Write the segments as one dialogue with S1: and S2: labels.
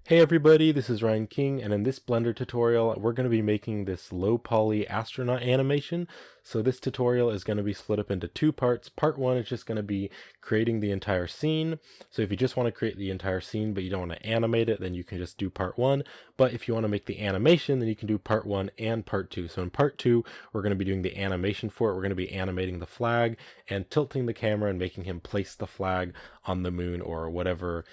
S1: Hey everybody, this is Ryan King, and in this Blender tutorial, we're going to be making this low poly astronaut animation. So this tutorial is going to be split up into two parts. Part one is just going to be creating the entire scene. So if you just want to create the entire scene, but you don't want to animate it, then you can just do part one. But if you want to make the animation, then you can do part one and part two. So in part two, we're going to be doing the animation for it. We're going to be animating the flag and tilting the camera and making him place the flag on the moon or whatever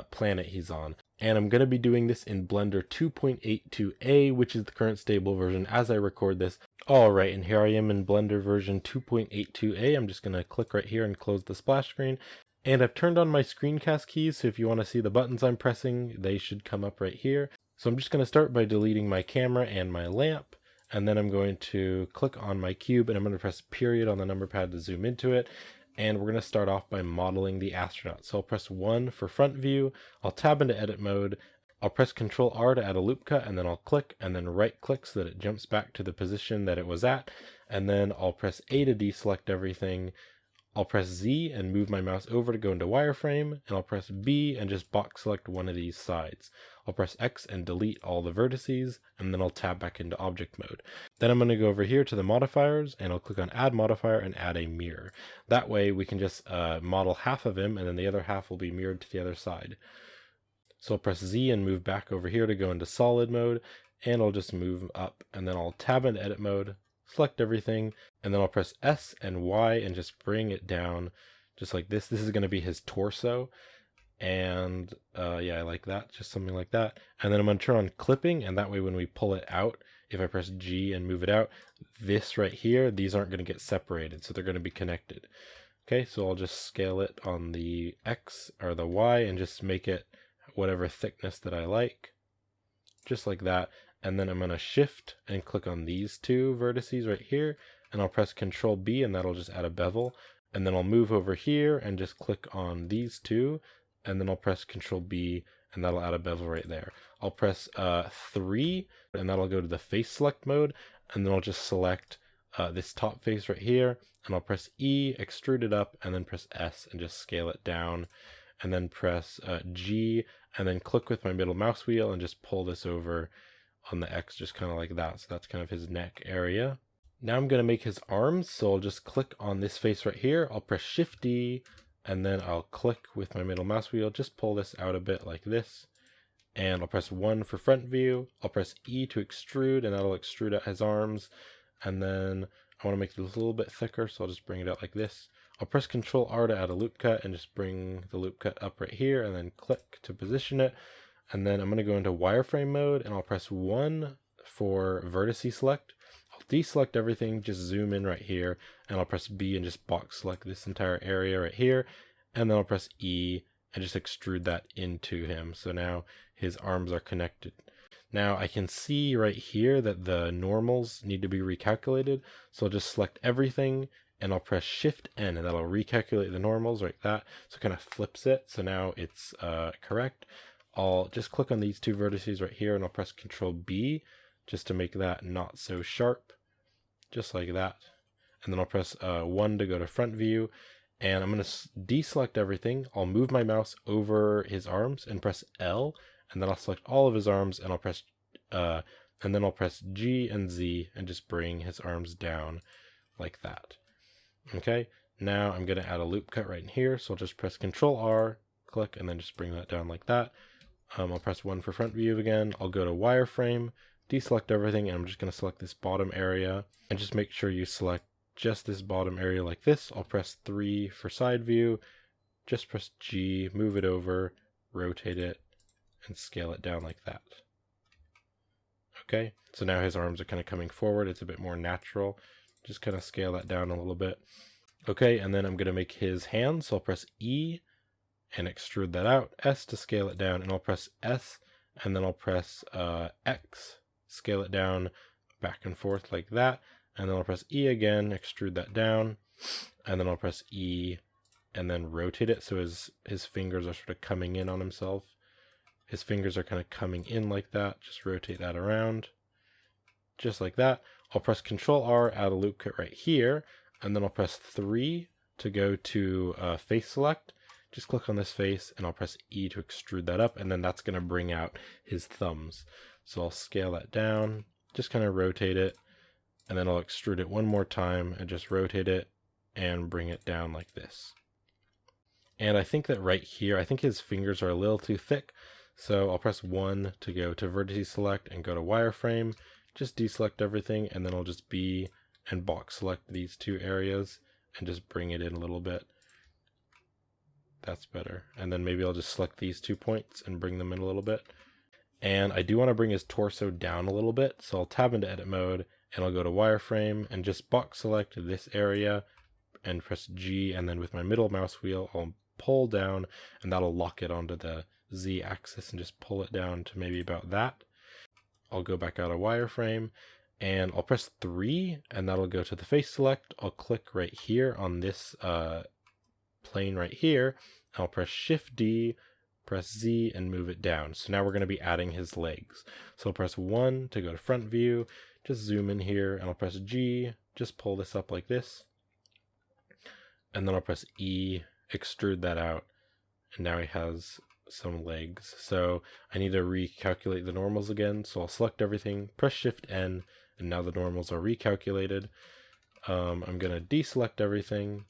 S1: planet he's on. And I'm going to be doing this in Blender 2.82a, which is the current stable version as I record this. Alright, and here I am in Blender version 2.82a. I'm just going to click right here and close the splash screen. And I've turned on my screencast keys, so if you want to see the buttons I'm pressing, they should come up right here. So I'm just going to start by deleting my camera and my lamp. And then I'm going to click on my cube and I'm going to press period on the number pad to zoom into it. And we're going to start off by modeling the astronaut. So I'll press 1 for front view, I'll tab into edit mode, I'll press Ctrl R to add a loop cut, and then I'll click and then right click so that it jumps back to the position that it was at, and then I'll press A to deselect everything. I'll press Z and move my mouse over to go into wireframe, and I'll press B and just box select one of these sides. I'll press X and delete all the vertices, and then I'll tab back into object mode. Then I'm going to go over here to the modifiers, and I'll click on add modifier and add a mirror. That way we can just model half of him, and then the other half will be mirrored to the other side. So I'll press Z and move back over here to go into solid mode, and I'll just move up, and then I'll tab into edit mode, select everything, and then I'll press S and Y and just bring it down just like this. This is going to be his torso, and yeah, I like that, just something like that. And then I'm going to turn on clipping, and that way when we pull it out, if I press G and move it out, this right here, these aren't going to get separated, so they're going to be connected. Okay, so I'll just scale it on the X or the Y and just make it whatever thickness that I like, just like that. And then I'm going to shift and click on these two vertices right here, and I'll press Ctrl B and that'll just add a bevel. And then I'll move over here and just click on these two, and then I'll press Ctrl B and that'll add a bevel right there. I'll press 3 and that'll go to the face select mode, and then I'll just select this top face right here, and I'll press E, extrude it up, and then press S and just scale it down, and then press G and then click with my middle mouse wheel and just pull this over on the X, just kind of like that. So that's kind of his neck area. Now I'm going to make his arms, so I'll just click on this face right here. I'll press Shift D, and then I'll click with my middle mouse wheel, just pull this out a bit like this. And I'll press 1 for front view. I'll press E to extrude, and that'll extrude out his arms. And then I want to make this a little bit thicker, so I'll just bring it out like this. I'll press Ctrl R to add a loop cut and just bring the loop cut up right here, and then click to position it. And then I'm going to go into wireframe mode, and I'll press 1 for vertice select. I'll deselect everything, just zoom in right here, and I'll press B and just box select this entire area right here. And then I'll press E and just extrude that into him. So now his arms are connected. Now I can see right here that the normals need to be recalculated. So I'll just select everything, and I'll press Shift N, and that'll recalculate the normals like that. So it kind of flips it. So now it's correct. I'll just click on these two vertices right here, and I'll press Ctrl B just to make that not so sharp, just like that. And then I'll press 1 to go to front view, and I'm going to deselect everything. I'll move my mouse over his arms and press L, and then I'll select all of his arms, and I'll press and then I'll press G and Z and just bring his arms down like that. Okay, now I'm going to add a loop cut right in here, so I'll just press Ctrl R, click, and then just bring that down like that. I'll press 1 for front view again. I'll go to wireframe, deselect everything, and I'm just going to select this bottom area, and just make sure you select just this bottom area like this. I'll press 3 for side view, just press G, move it over, rotate it, and scale it down like that. Okay, so now his arms are kind of coming forward. It's a bit more natural. Just kind of scale that down a little bit. Okay, and then I'm going to make his hands, so I'll press E and extrude that out, S to scale it down, and I'll press S, and then I'll press X, scale it down back and forth like that, and then I'll press E again, extrude that down, and then I'll press E and then rotate it so his fingers are sort of coming in on himself. His fingers are kind of coming in like that. Just rotate that around, just like that. I'll press Ctrl R, add a loop cut right here, and then I'll press 3 to go to face select. just click on this face and I'll press E to extrude that up, and then that's going to bring out his thumbs. So I'll scale that down, just kind of rotate it, and then I'll extrude it one more time and just rotate it and bring it down like this. And I think that right here, I think his fingers are a little too thick, so I'll press 1 to go to vertice select and go to wireframe, just deselect everything, and then I'll just B and box select these two areas and just bring it in a little bit. That's better. And then maybe I'll just select these 2 points and bring them in a little bit. And I do want to bring his torso down a little bit, so I'll tab into edit mode and I'll go to wireframe and just box select this area and press G, and then with my middle mouse wheel I'll pull down, and that'll lock it onto the Z axis and just pull it down to maybe about that. I'll go back out of wireframe and I'll press 3, and that'll go to the face select. I'll click right here on this plane right here. I'll press Shift D, press Z, and move it down. So now we're going to be adding his legs. So I'll press 1 to go to front view, just zoom in here, and I'll press G, just pull this up like this. And then I'll press E, extrude that out, and now he has some legs. So I need to recalculate the normals again. So I'll select everything, press Shift N, and now the normals are recalculated. I'm going to deselect everything.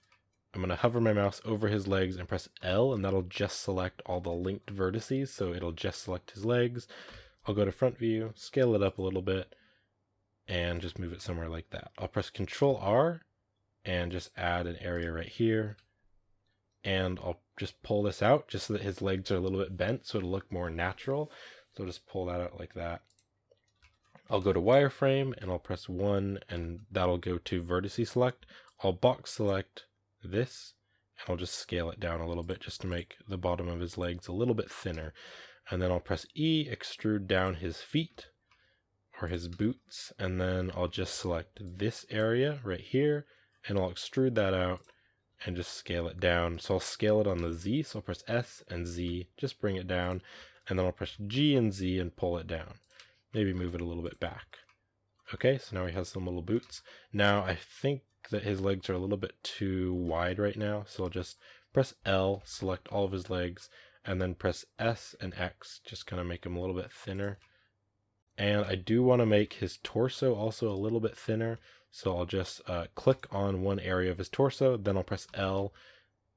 S1: I'm going to hover my mouse over his legs and press L, and that'll just select all the linked vertices, so it'll just select his legs. I'll go to front view, scale it up a little bit, and just move it somewhere like that. I'll press Control R and just add an area right here, and I'll just pull this out just so that his legs are a little bit bent so it'll look more natural. So just pull that out like that. I'll go to wireframe and I'll press 1, and that'll go to vertice select. I'll box select this, and I'll just scale it down a little bit just to make the bottom of his legs a little bit thinner. And then I'll press E, extrude down his feet or his boots, and then I'll just select this area right here and I'll extrude that out and just scale it down. So I'll scale it on the Z, so I'll press S and Z, just bring it down, and then I'll press G and Z and pull it down. Maybe move it a little bit back. Okay, so now he has some little boots. Now I think that his legs are a little bit too wide right now, so I'll just press L, select all of his legs, and then press S and X, just kind of make him a little bit thinner. And I do want to make his torso also a little bit thinner, so I'll just click on one area of his torso, then I'll press L,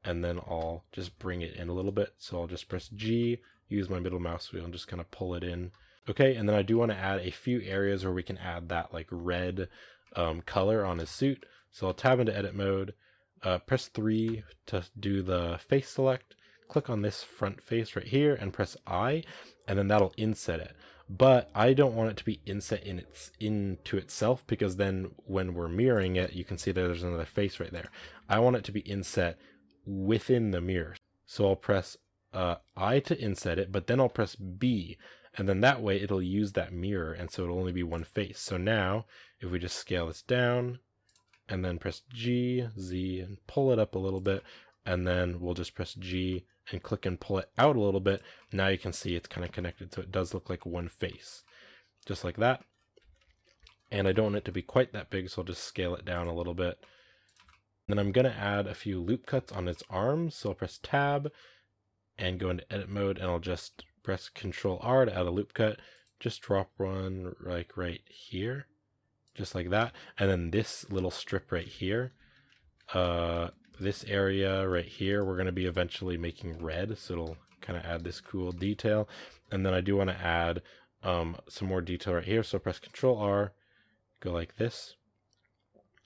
S1: and then I'll just bring it in a little bit. So I'll just press G, use my middle mouse wheel, and just kind of pull it in. Okay, and then I do want to add a few areas where we can add that like red color on his suit. So I'll tab into edit mode, press 3 to do the face select, click on this front face right here and press I, and then that'll inset it. But I don't want it to be inset into itself, because then when we're mirroring it, you can see that there's another face right there. I want it to be inset within the mirror. So I'll press I to inset it, but then I'll press B, and then that way it'll use that mirror, and so it'll only be one face. So now if we just scale this down and then press G, Z, and pull it up a little bit, and then we'll just press G and click and pull it out a little bit. Now you can see it's kind of connected, so it does look like one face, just like that. And I don't want it to be quite that big, so I'll just scale it down a little bit. Then I'm going to add a few loop cuts on its arms, so I'll press Tab and go into edit mode, and I'll just press Control R to add a loop cut. Just drop one like right here, just like that. And then this little strip right here, this area right here, we're going to be eventually making red, so it'll kind of add this cool detail. And then I do want to add some more detail right here, so press Control R, go like this,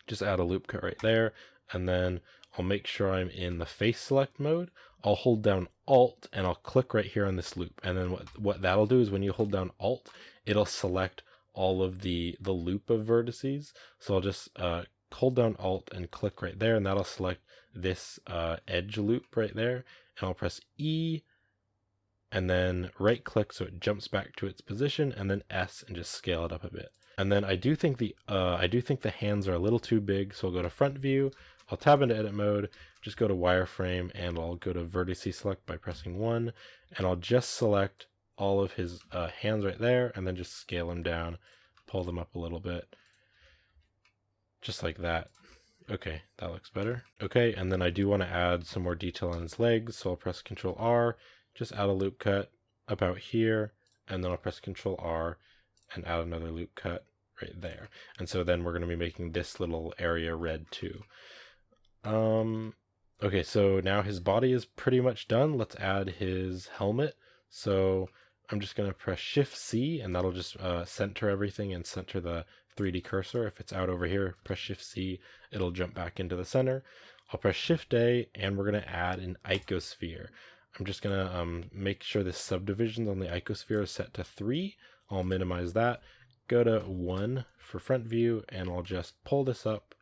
S1: just add a loop cut right there, and then I'll make sure I'm in the face select mode. I'll hold down Alt and I'll click right here on this loop, and then what that'll do is when you hold down Alt, it'll select all of the loop of vertices. So I'll just hold down Alt and click right there, and that'll select this edge loop right there, and I'll press E and then right click so it jumps back to its position, and then S and just scale it up a bit. And then I do think the hands are a little too big, so I'll go to front view, I'll tab into edit mode, just go to wireframe, and I'll go to vertice select by pressing 1, and I'll just select all of his hands right there, and then just scale them down, pull them up a little bit, just like that. Okay, that looks better. Okay, and then I do want to add some more detail on his legs, so I'll press Control R, just add a loop cut about here, and then I'll press Control R and add another loop cut right there. And so then we're going to be making this little area red too. Okay, so now his body is pretty much done. Let's add his helmet. So I'm just going to press Shift C, and that'll just center everything and center the 3D cursor. If it's out over here, press Shift C, it'll jump back into the center. I'll press Shift A, and we're going to add an icosphere. I'm just going to make sure the subdivisions on the icosphere is set to 3. I'll minimize that. Go to 1 for front view, and I'll just pull this up,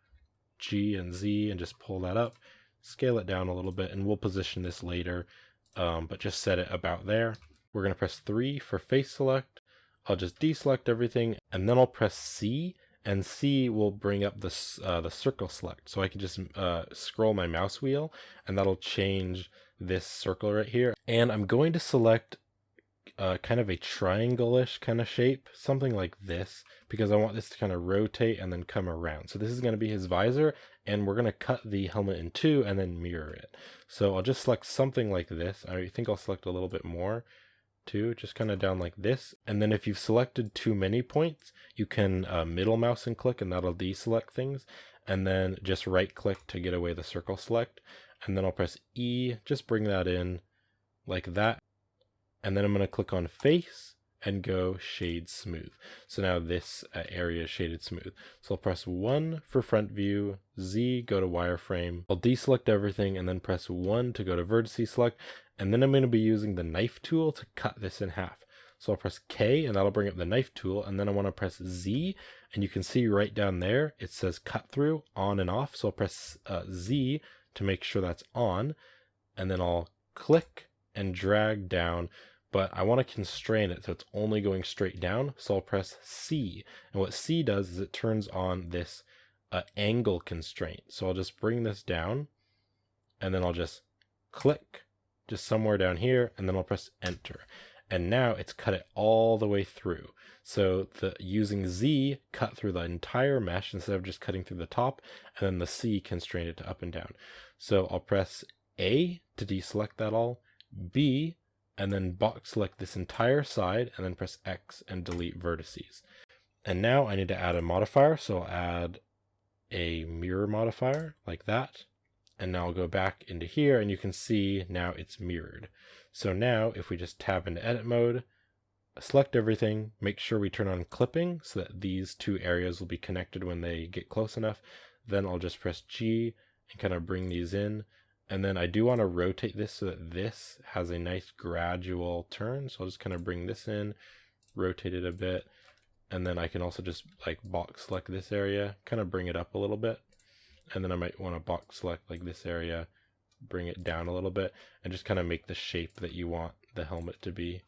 S1: G and Z, and just pull that up, scale it down a little bit, and we'll position this later, but just set it about there. We're going to press 3 for face select. I'll just deselect everything, and then I'll press C, and C will bring up the circle select. So I can just scroll my mouse wheel, and that'll change this circle right here. And I'm going to select kind of a triangle-ish kind of shape, something like this, because I want this to kind of rotate and then come around. So this is going to be his visor, and we're going to cut the helmet in 2 and then mirror it. So I'll just select something like this. I think I'll select a little bit more too, just kind of down like this. And then if you've selected too many points, you can middle mouse and click, and that'll deselect things, and then just right click to get away the circle select. And then I'll press E, just bring that in like that. And then I'm going to click on face and go shade smooth. So now this area is shaded smooth. So I'll press 1 for front view, Z, go to wireframe. I'll deselect everything and then press 1 to go to vertice select. And then I'm going to be using the knife tool to cut this in half. So I'll press K, and that'll bring up the knife tool. And then I want to press Z, and you can see right down there, it says cut through, on and off. So I'll press Z to make sure that's on. And then I'll click and drag down. But I want to constrain it so it's only going straight down. So I'll press C. And what C does is it turns on this angle constraint. So I'll just bring this down, and then I'll just click just somewhere down here, and then I'll press enter. And now it's cut it all the way through. So using Z cut through the entire mesh instead of just cutting through the top, and then the C constrained it to up and down. So I'll press A to deselect that all, B, and then box select this entire side, and then press X and delete vertices. And now I need to add a modifier, so I'll add a mirror modifier like that. And now I'll go back into here, and you can see now it's mirrored. So now if we just tab into edit mode, select everything, make sure we turn on clipping so that these two areas will be connected when they get close enough. Then I'll just press G and kind of bring these in. And then I do want to rotate this so that this has a nice gradual turn. So I'll just kind of bring this in, rotate it a bit. And then I can also just like box select this area, kind of bring it up a little bit. And then I might want to box select like this area, bring it down a little bit, and just kind of make the shape that you want the helmet to be.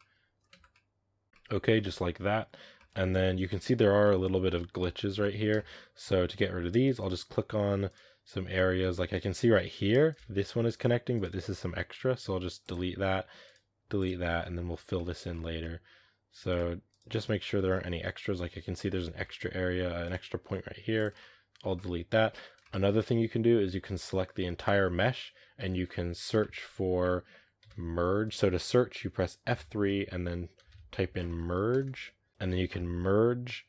S1: Okay, just like that. And then you can see there are a little bit of glitches right here. So to get rid of these, I'll just click on some areas. Like I can see right here, this one is connecting, but this is some extra. So I'll just delete that, and then we'll fill this in later. So just make sure there aren't any extras. Like I can see there's an extra area, an extra point right here. I'll delete that. Another thing you can do is you can select the entire mesh, and you can search for merge. So to search, you press F3 and then type in merge, and then you can merge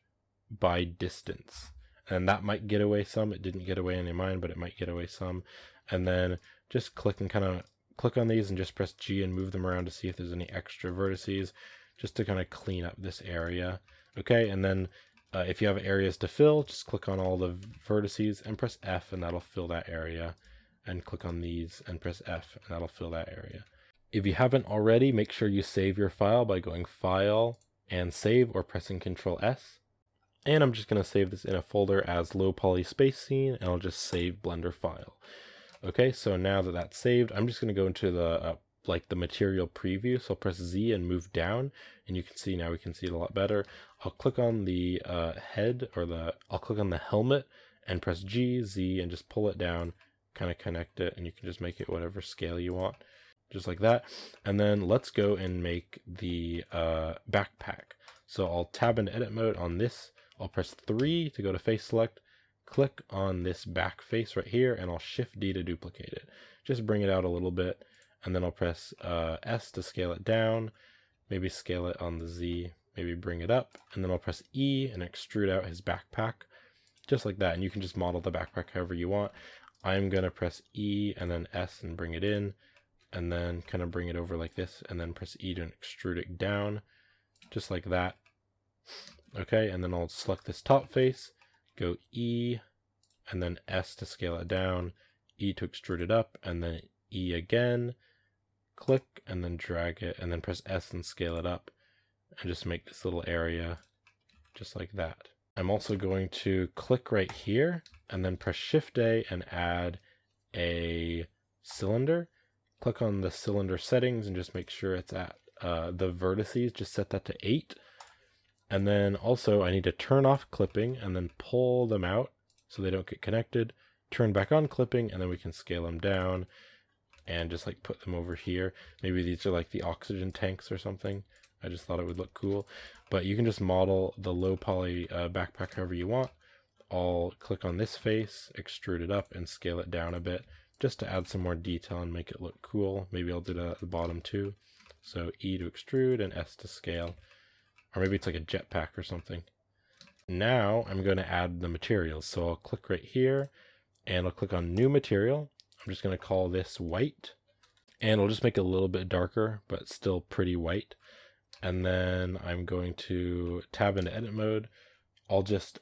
S1: by distance. And that might get away some. It didn't get away any of mine, but it might get away some. And then just click and kind of click on these and just press G and move them around to see if there's any extra vertices, just to kind of clean up this area. Okay, and then if you have areas to fill, just click on all the vertices and press F, and that'll fill that area. And click on these and press F, and that'll fill that area. If you haven't already, make sure you save your file by going File and Save, or pressing Control S. And I'm just going to save this in a folder as Low Poly Space Scene, and I'll just save Blender file. Okay, so now that that's saved, I'm just going to go into the the material preview. So I'll press Z and move down, and you can see now we can see it a lot better. I'll click on the head, or I'll click on the helmet and press G, Z, and just pull it down, kind of connect it, and you can just make it whatever scale you want, just like that. And then let's go and make the backpack. So I'll tab into edit mode on this. I'll press 3 to go to face select, click on this back face right here, and I'll Shift D to duplicate it. Just bring it out a little bit, and then I'll press S to scale it down, maybe scale it on the Z, maybe bring it up, and then I'll press E and extrude out his backpack, just like that. And you can just model the backpack however you want. I'm going to press E and then S and bring it in, and then kind of bring it over like this, and then press E to extrude it down, just like that. Okay, and then I'll select this top face, go E, and then S to scale it down, E to extrude it up, and then E again, click, and then drag it, and then press S and scale it up, and just make this little area just like that. I'm also going to click right here, and then press Shift A and add a cylinder. Click on the cylinder settings and just make sure it's at the vertices, just set that to 8. And then also I need to turn off clipping and then pull them out so they don't get connected. Turn back on clipping, and then we can scale them down and just like put them over here. Maybe these are like the oxygen tanks or something. I just thought it would look cool. But you can just model the low poly backpack however you want. I'll click on this face, extrude it up, and scale it down a bit just to add some more detail and make it look cool. Maybe I'll do that at the bottom too. So E to extrude and S to scale. Or maybe it's like a jetpack or something. Now I'm going to add the materials. So I'll click right here and I'll click on new material. I'm just going to call this white, and I'll just make it a little bit darker, but still pretty white. And then I'm going to tab into edit mode. I'll just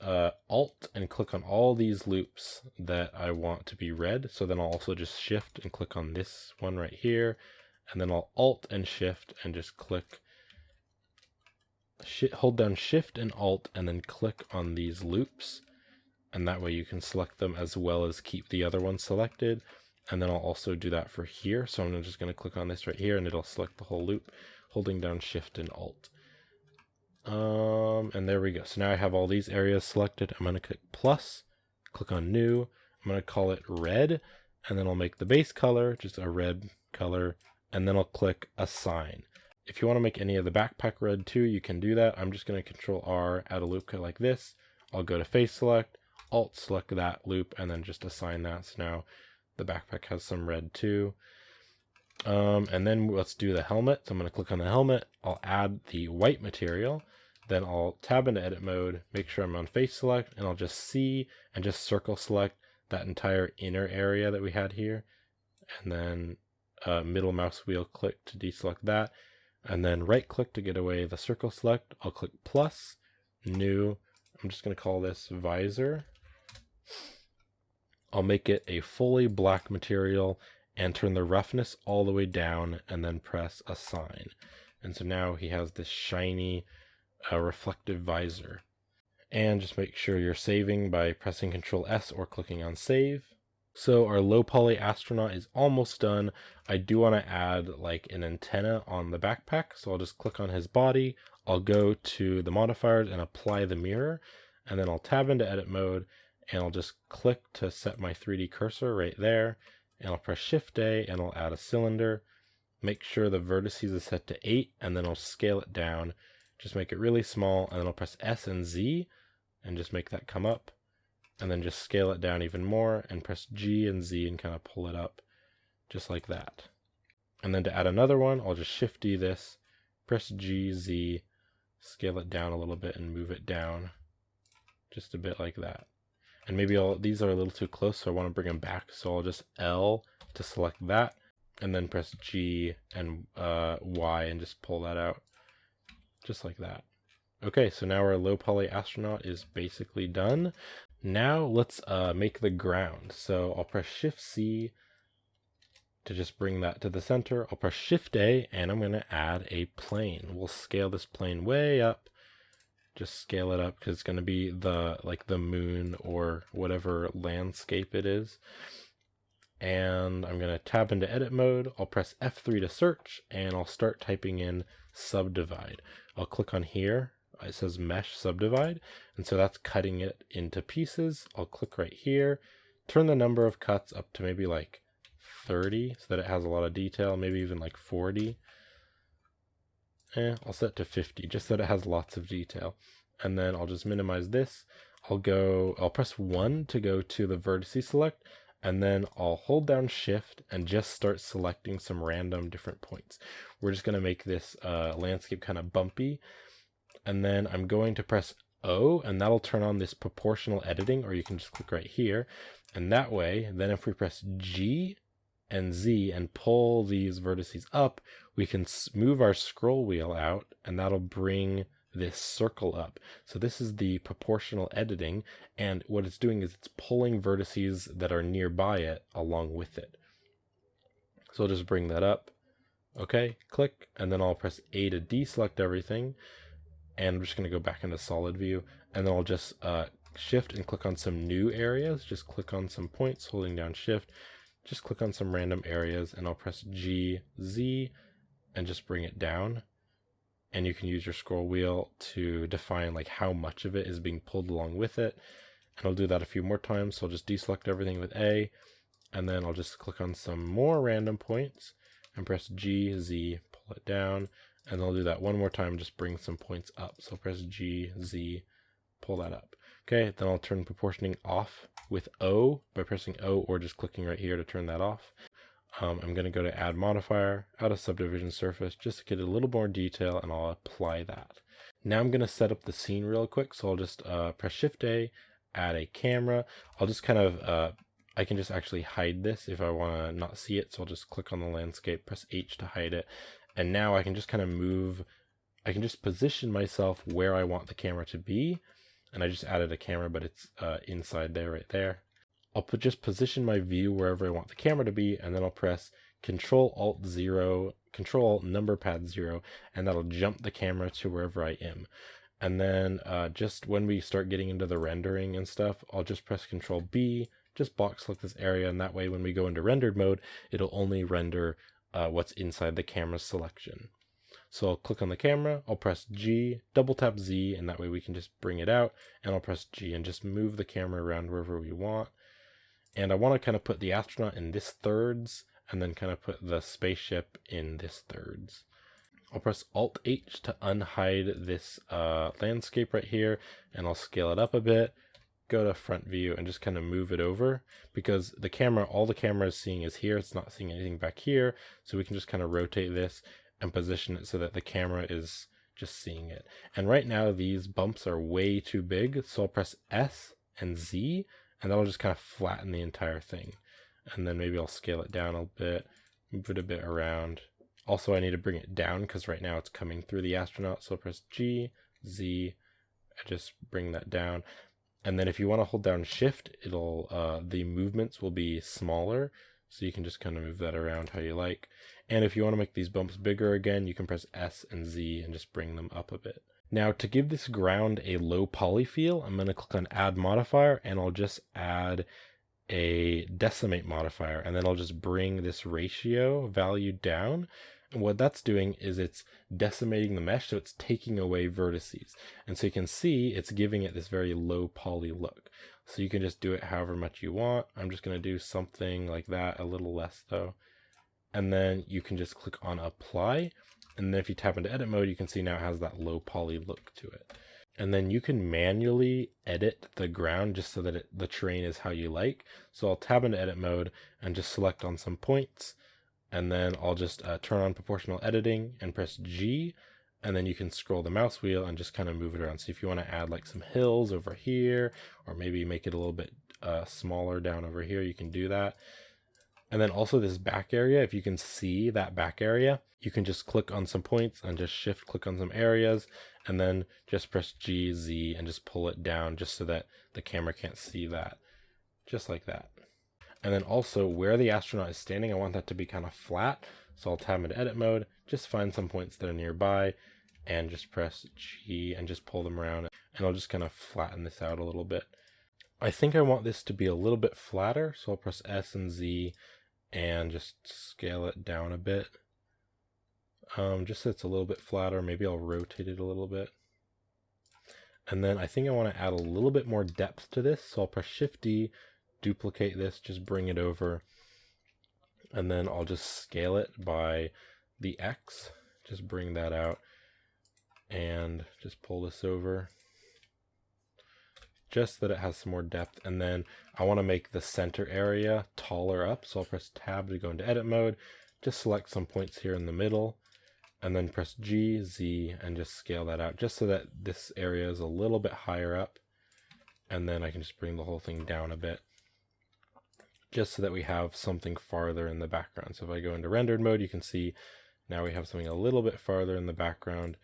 S1: Alt and click on all these loops that I want to be red. So then I'll also just Shift and click on this one right here. And then I'll Alt and Shift and just click, hold down Shift and Alt and then click on these loops. And that way you can select them as well as keep the other ones selected. And then I'll also do that for here. So I'm just going to click on this right here and it'll select the whole loop, holding down Shift and Alt. And there we go. So now I have all these areas selected. I'm going to click plus, click on new. I'm going to call it red, and then I'll make the base color just a red color, and then I'll click assign. If you want to make any of the backpack red too, you can do that. I'm just going to Control R, add a loop cut like this. I'll go to face select, Alt select that loop, and then just assign that. So now the backpack has some red too. And then let's do the helmet. So I'm going to click on the helmet. I'll add the white material. Then I'll tab into edit mode, make sure I'm on face select, and I'll just C and just circle select that entire inner area that we had here. And then middle mouse wheel click to deselect that. And then right click to get away the circle select. I'll click plus, new. I'm just going to call this visor. I'll make it a fully black material and turn the roughness all the way down and then press assign. And so now he has this shiny reflective visor. And just make sure you're saving by pressing Control S or clicking on save. So our low poly astronaut is almost done. I do want to add like an antenna on the backpack. So I'll just click on his body. I'll go to the modifiers and apply the mirror. And then I'll tab into edit mode and I'll just click to set my 3D cursor right there. And I'll press Shift A and I'll add a cylinder. Make sure the vertices is set to 8 and then I'll scale it down. Just make it really small, and then I'll press S and Z and just make that come up. And then just scale it down even more and press G and Z and kind of pull it up just like that. And then to add another one, I'll just Shift D this, press G, Z, scale it down a little bit and move it down just a bit like that. And maybe these are a little too close, so I want to bring them back. So I'll just L to select that and then press G and Y and just pull that out. Just like that. Okay, so now our low poly astronaut is basically done. Now let's make the ground. So I'll press Shift C to just bring that to the center. I'll press Shift A and I'm going to add a plane. We'll scale this plane way up. Just scale it up because it's going to be the moon or whatever landscape it is. And I'm going to tab into edit mode. I'll press F3 to search and I'll start typing in subdivide. I'll click on here. It says mesh subdivide. And so that's cutting it into pieces. I'll click right here, turn the number of cuts up to maybe like 30 so that it has a lot of detail, maybe even like 40. I'll set to 50 just so that it has lots of detail. And then I'll just minimize this. I'll press 1 to go to the vertices select, and then I'll hold down shift and just start selecting some random different points. We're just going to make this landscape kind of bumpy, and then I'm going to press O, and that'll turn on this proportional editing, or you can just click right here, and that way, then if we press G and Z and pull these vertices up, we can move our scroll wheel out, and that'll bring this circle up. So this is the proportional editing, and what it's doing is it's pulling vertices that are nearby it along with it. So I'll just bring that up. Okay, click, and then I'll press A to deselect everything, and I'm just going to go back into solid view, and then I'll just shift and click on some new areas. Just click on some points, holding down shift, just click on some random areas, and I'll press G, Z, and just bring it down. And you can use your scroll wheel to define like how much of it is being pulled along with it. And I'll do that a few more times. So I'll just deselect everything with A, and then I'll just click on some more random points and press G, Z, pull it down. And I'll do that one more time, just bring some points up. So press G, Z, pull that up. Okay, then I'll turn proportioning off with O by pressing O, or just clicking right here to turn that off. I'm going to go to add modifier, add a subdivision surface, just to get a little more detail, and I'll apply that. Now I'm going to set up the scene real quick, so I'll just press Shift A, add a camera. I'll just kind of, I can just actually hide this if I want to not see it, so I'll just click on the landscape, press H to hide it, and now I can just kind of move, I can just position myself where I want the camera to be, and I just added a camera, but it's inside there, right there. I'll just position my view wherever I want the camera to be, and then I'll press Control Alt 0, Control Alt number pad 0, and that'll jump the camera to wherever I am. And then just when we start getting into the rendering and stuff, I'll just press Control B, just box select this area, and that way when we go into rendered mode, it'll only render what's inside the camera selection. So I'll click on the camera, I'll press G, double tap Z, and that way we can just bring it out, and I'll press G and just move the camera around wherever we want. And I want to kind of put the astronaut in this thirds, and then kind of put the spaceship in this thirds. I'll press Alt H to unhide this landscape right here, and I'll scale it up a bit, go to front view, and just kind of move it over, because the camera, all the camera is seeing is here, it's not seeing anything back here, so we can just kind of rotate this and position it so that the camera is just seeing it. And right now these bumps are way too big, so I'll press S and Z, and that'll just kind of flatten the entire thing. And then maybe I'll scale it down a bit, move it a bit around. Also, I need to bring it down because right now it's coming through the astronaut. So I'll press G, Z, and just bring that down. And then if you want to hold down Shift, it'll the movements will be smaller. So you can just kind of move that around how you like. And if you want to make these bumps bigger again, you can press S and Z and just bring them up a bit. Now to give this ground a low poly feel, I'm going to click on add modifier, and I'll just add a decimate modifier, and then I'll just bring this ratio value down. And what that's doing is it's decimating the mesh, so it's taking away vertices. And so you can see it's giving it this very low poly look. So you can just do it however much you want. I'm just going to do something like that, a little less though. And then you can just click on apply. And then if you tap into edit mode, you can see now it has that low poly look to it. And then you can manually edit the ground just so that the terrain is how you like. So I'll tab into edit mode and just select on some points. And then I'll just turn on proportional editing and press G. And then you can scroll the mouse wheel and just kind of move it around. So if you want to add like some hills over here, or maybe make it a little bit smaller down over here, you can do that. And then also this back area, if you can see that back area, you can just click on some points and just shift click on some areas, and then just press G, Z, and just pull it down just so that the camera can't see that. Just like that. And then also where the astronaut is standing, I want that to be kind of flat. So I'll tab into edit mode, just find some points that are nearby, and just press G and just pull them around. And I'll just kind of flatten this out a little bit. I think I want this to be a little bit flatter, so I'll press S and Z and just scale it down a bit. Just so it's a little bit flatter. Maybe I'll rotate it a little bit. And then I think I want to add a little bit more depth to this, so I'll press Shift D, duplicate this, just bring it over, and then I'll just scale it by the X, just bring that out, and just pull this over. just so that it has some more depth. And then I want to make the center area taller up, so I'll press tab to go into edit mode, just select some points here in the middle, and then press G, Z, and just scale that out just so that this area is a little bit higher up. And then I can just bring the whole thing down a bit, just so that we have something farther in the background. So if I go into rendered mode, you can see now we have something a little bit farther in the background.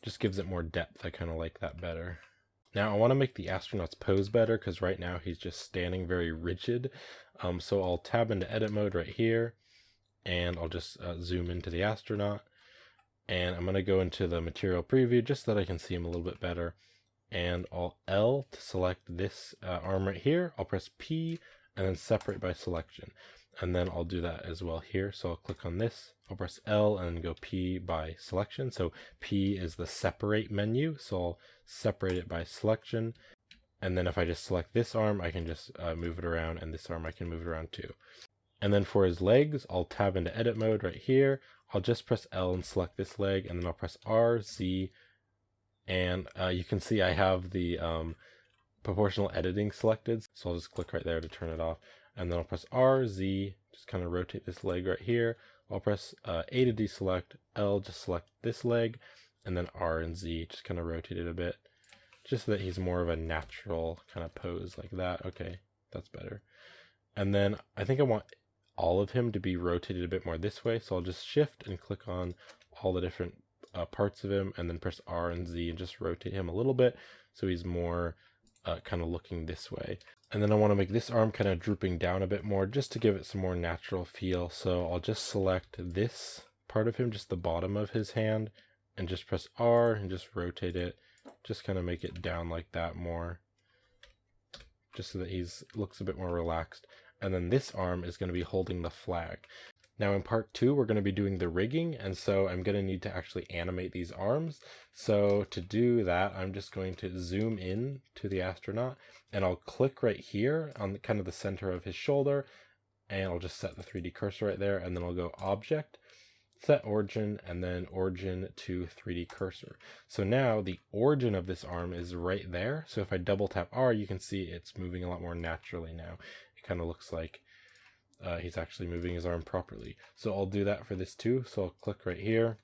S1: Just gives it more depth. I kind of like that better. Now I want to make the astronaut's pose better, because right now he's just standing very rigid. So I'll tab into edit mode right here, and I'll just zoom into the astronaut. And I'm going to go into the material preview just so that I can see him a little bit better. And I'll L to select this arm right here. I'll press P and then separate by selection. And then I'll do that as well here. So I'll click on this, I'll press L and go P by selection. So P is the separate menu. So I'll separate it by selection. And then if I just select this arm, I can just move it around, and this arm I can move it around too. And then for his legs, I'll tab into edit mode right here. I'll just press L and select this leg, and then I'll press R, Z, and you can see I have the proportional editing selected. So I'll just click right there to turn it off. And then I'll press R, Z, just kind of rotate this leg right here. I'll press A to deselect, L just select this leg, and then R and Z, just kind of rotate it a bit, just so that he's more of a natural kind of pose like that. Okay, that's better. And then I think I want all of him to be rotated a bit more this way. So I'll just shift and click on all the different parts of him, and then press R and Z and just rotate him a little bit so he's more kind of looking this way. And then I want to make this arm kind of drooping down a bit more just to give it some more natural feel. So I'll just select this part of him, just the bottom of his hand, and just press R and just rotate it. Just kind of make it down like that more, just so that he's looks a bit more relaxed. And then this arm is going to be holding the flag. Now in part 2, we're going to be doing the rigging, and so I'm going to need to actually animate these arms. So to do that, I'm just going to zoom in to the astronaut, and I'll click right here on kind of the center of his shoulder, and I'll just set the 3D cursor right there, and then I'll go Object, Set Origin, and then Origin to 3D Cursor. So now the origin of this arm is right there. So if I double tap R, you can see it's moving a lot more naturally now. It kind of looks like he's actually moving his arm properly. So I'll do that for this too. So I'll click right here,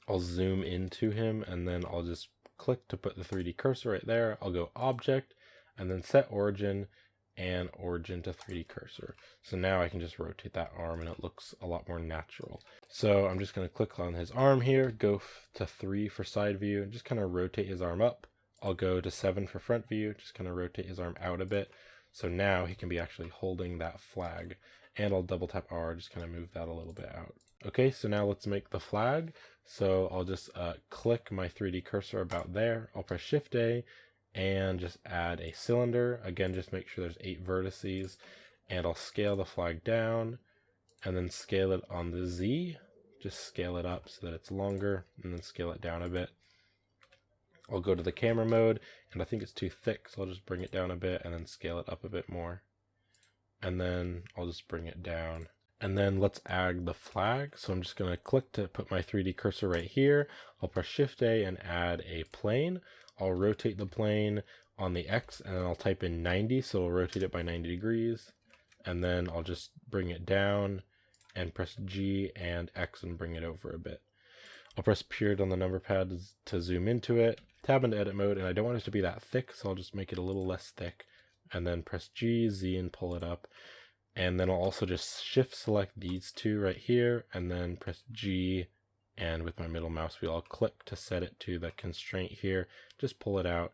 S1: I'll zoom into him, and then I'll just click to put the 3D cursor right there. I'll go Object and then Set Origin and Origin to 3D Cursor. So now I can just rotate that arm and it looks a lot more natural. So I'm just going to click on his arm here, go to 3 for side view, and just kind of rotate his arm up. I'll go to 7 for front view, just kind of rotate his arm out a bit. So now he can be actually holding that flag, and I'll double tap R, just kind of move that a little bit out. Okay, so now let's make the flag. So I'll just click my 3D cursor about there. I'll press Shift A and just add a cylinder. Again, just make sure there's 8 vertices, and I'll scale the flag down and then scale it on the Z. Just scale it up so that it's longer, and then scale it down a bit. I'll go to the camera mode, and I think it's too thick, so I'll just bring it down a bit and then scale it up a bit more. And then I'll just bring it down. And then let's add the flag. So I'm just going to click to put my 3D cursor right here. I'll press Shift A and add a plane. I'll rotate the plane on the X, and then I'll type in 90, so I'll rotate it by 90 degrees. And then I'll just bring it down and press G and X and bring it over a bit. I'll press period on the number pad to zoom into it, tab into edit mode, and I don't want it to be that thick, so I'll just make it a little less thick, and then press G, Z, and pull it up. And then I'll also just shift select these two right here, and then press G, and with my middle mouse wheel, I'll click to set it to the constraint here, just pull it out.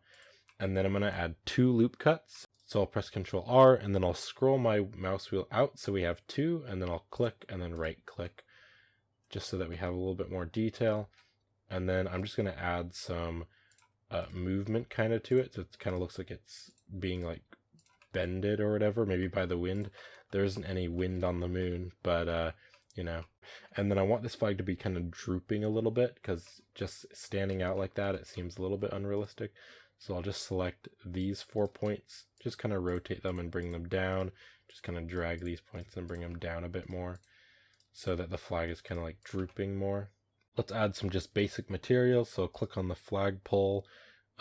S1: And then I'm going to add 2 loop cuts. So I'll press Ctrl R, and then I'll scroll my mouse wheel out so we have 2, and then I'll click and then right click, just so that we have a little bit more detail. And then I'm just going to add some movement kind of to it, so it kind of looks like it's being like bended or whatever, maybe by the wind. There isn't any wind on the moon, but you know. And then I want this flag to be kind of drooping a little bit, because just standing out like that, it seems a little bit unrealistic. So I'll just select these 4 points, just kind of rotate them and bring them down, just kind of drag these points and bring them down a bit more, so that the flag is kind of like drooping more. Let's add some just basic materials. So click on the flagpole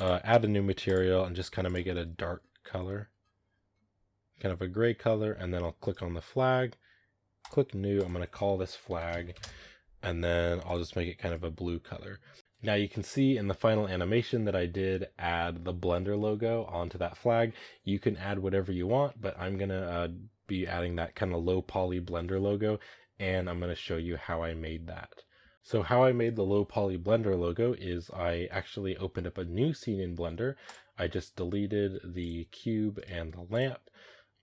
S1: add a new material and just kind of make it a dark color, kind of a gray color, and then I'll click on the flag, click new. I'm going to call this flag, and then I'll just make it kind of a blue color. Now you can see in the final animation that I did add the Blender logo onto that flag. You can add whatever you want, but I'm going to be adding that kind of low poly Blender logo, and I'm going to show you how I made that. So how I made the low poly Blender logo is I actually opened up a new scene in Blender. I just deleted the cube and the lamp.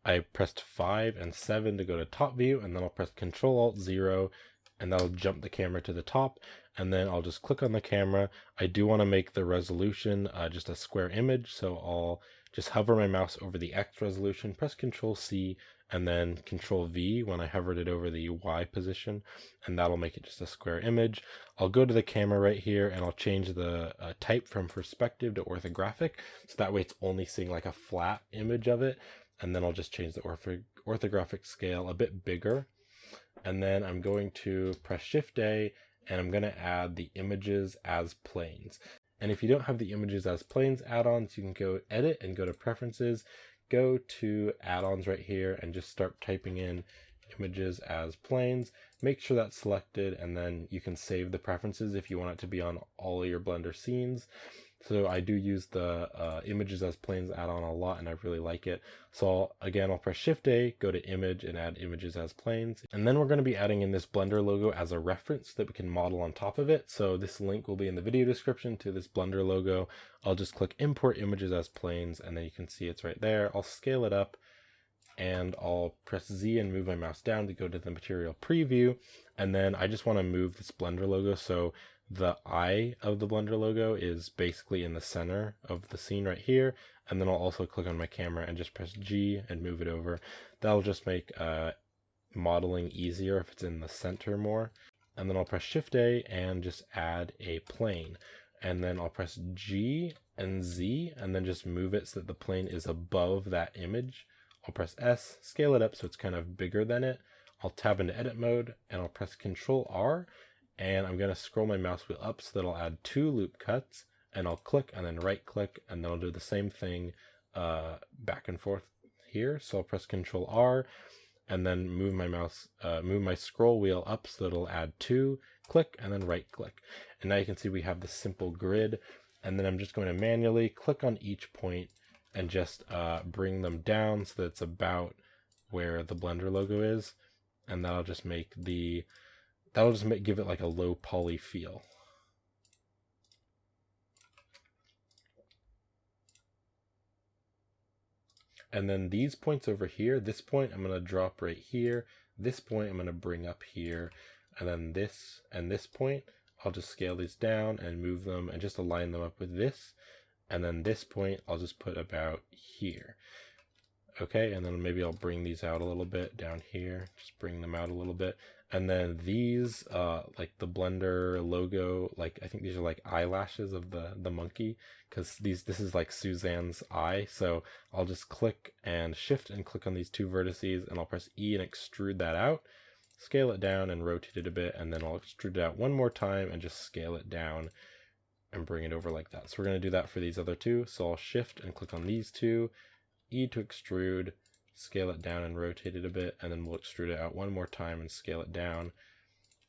S1: I pressed 5 and 7 to go to top view, and then I'll press Ctrl-Alt-0, and that'll jump the camera to the top, and then I'll just click on the camera. I do want to make the resolution just a square image, so I'll just hover my mouse over the X resolution, press Ctrl-C, and then Ctrl-V when I hovered it over the Y position, and that'll make it just a square image. I'll go to the camera right here, and I'll change the type from perspective to orthographic, so that way it's only seeing like a flat image of it, and then I'll just change the orthographic scale a bit bigger. And then I'm going to press Shift-A, and I'm going to add the images as planes. And if you don't have the images as planes add-ons, you can go edit and go to preferences, go to add-ons right here, and just start typing in images as planes. Make sure that's selected, and then you can save the preferences if you want it to be on all of your Blender scenes. So I do use the images as planes add-on a lot, and I really like it. So I'll press Shift-A, go to image, and add images as planes. And then we're going to be adding in this Blender logo as a reference that we can model on top of it. So this link will be in the video description to this Blender logo. I'll just click import images as planes, and then you can see it's right there. I'll scale it up, and I'll press Z and move my mouse down to go to the material preview. And then I just want to move this Blender logo so the eye of the Blender logo is basically in the center of the scene right here. And then I'll also click on my camera and just press G and move it over. That'll just make modeling easier if it's in the center more. And then I'll press Shift-A and just add a plane. And then I'll press G and Z and then just move it so that the plane is above that image. I'll press S, scale it up so it's kind of bigger than it. I'll tab into edit mode, and I'll press Ctrl-R, and I'm going to scroll my mouse wheel up so that I'll add 2 loop cuts, and I'll click and then right click, and then I'll do the same thing back and forth here. So I'll press Ctrl-R, and then move my mouse, move my scroll wheel up so that it'll add 2, click, and then right click. And now you can see we have this simple grid, and then I'm just going to manually click on each point and just bring them down so that it's about where the Blender logo is, and that'll just make give it like a low poly feel. And then these points over here, this point I'm going to drop right here, this point I'm going to bring up here, and then this and this point, I'll just scale these down and move them and just align them up with this. And then this point I'll just put about here. Okay, and then maybe I'll bring these out a little bit down here, just bring them out a little bit. And then these, like the Blender logo, like I think these are like eyelashes of the monkey, because this is like Suzanne's eye. So I'll just click and shift and click on these 2 vertices, and I'll press E and extrude that out, scale it down and rotate it a bit, and then I'll extrude it out one more time and just scale it down and bring it over like that. So we're going to do that for these other 2. So I'll shift and click on these 2, E to extrude, scale it down and rotate it a bit, and then we'll extrude it out one more time and scale it down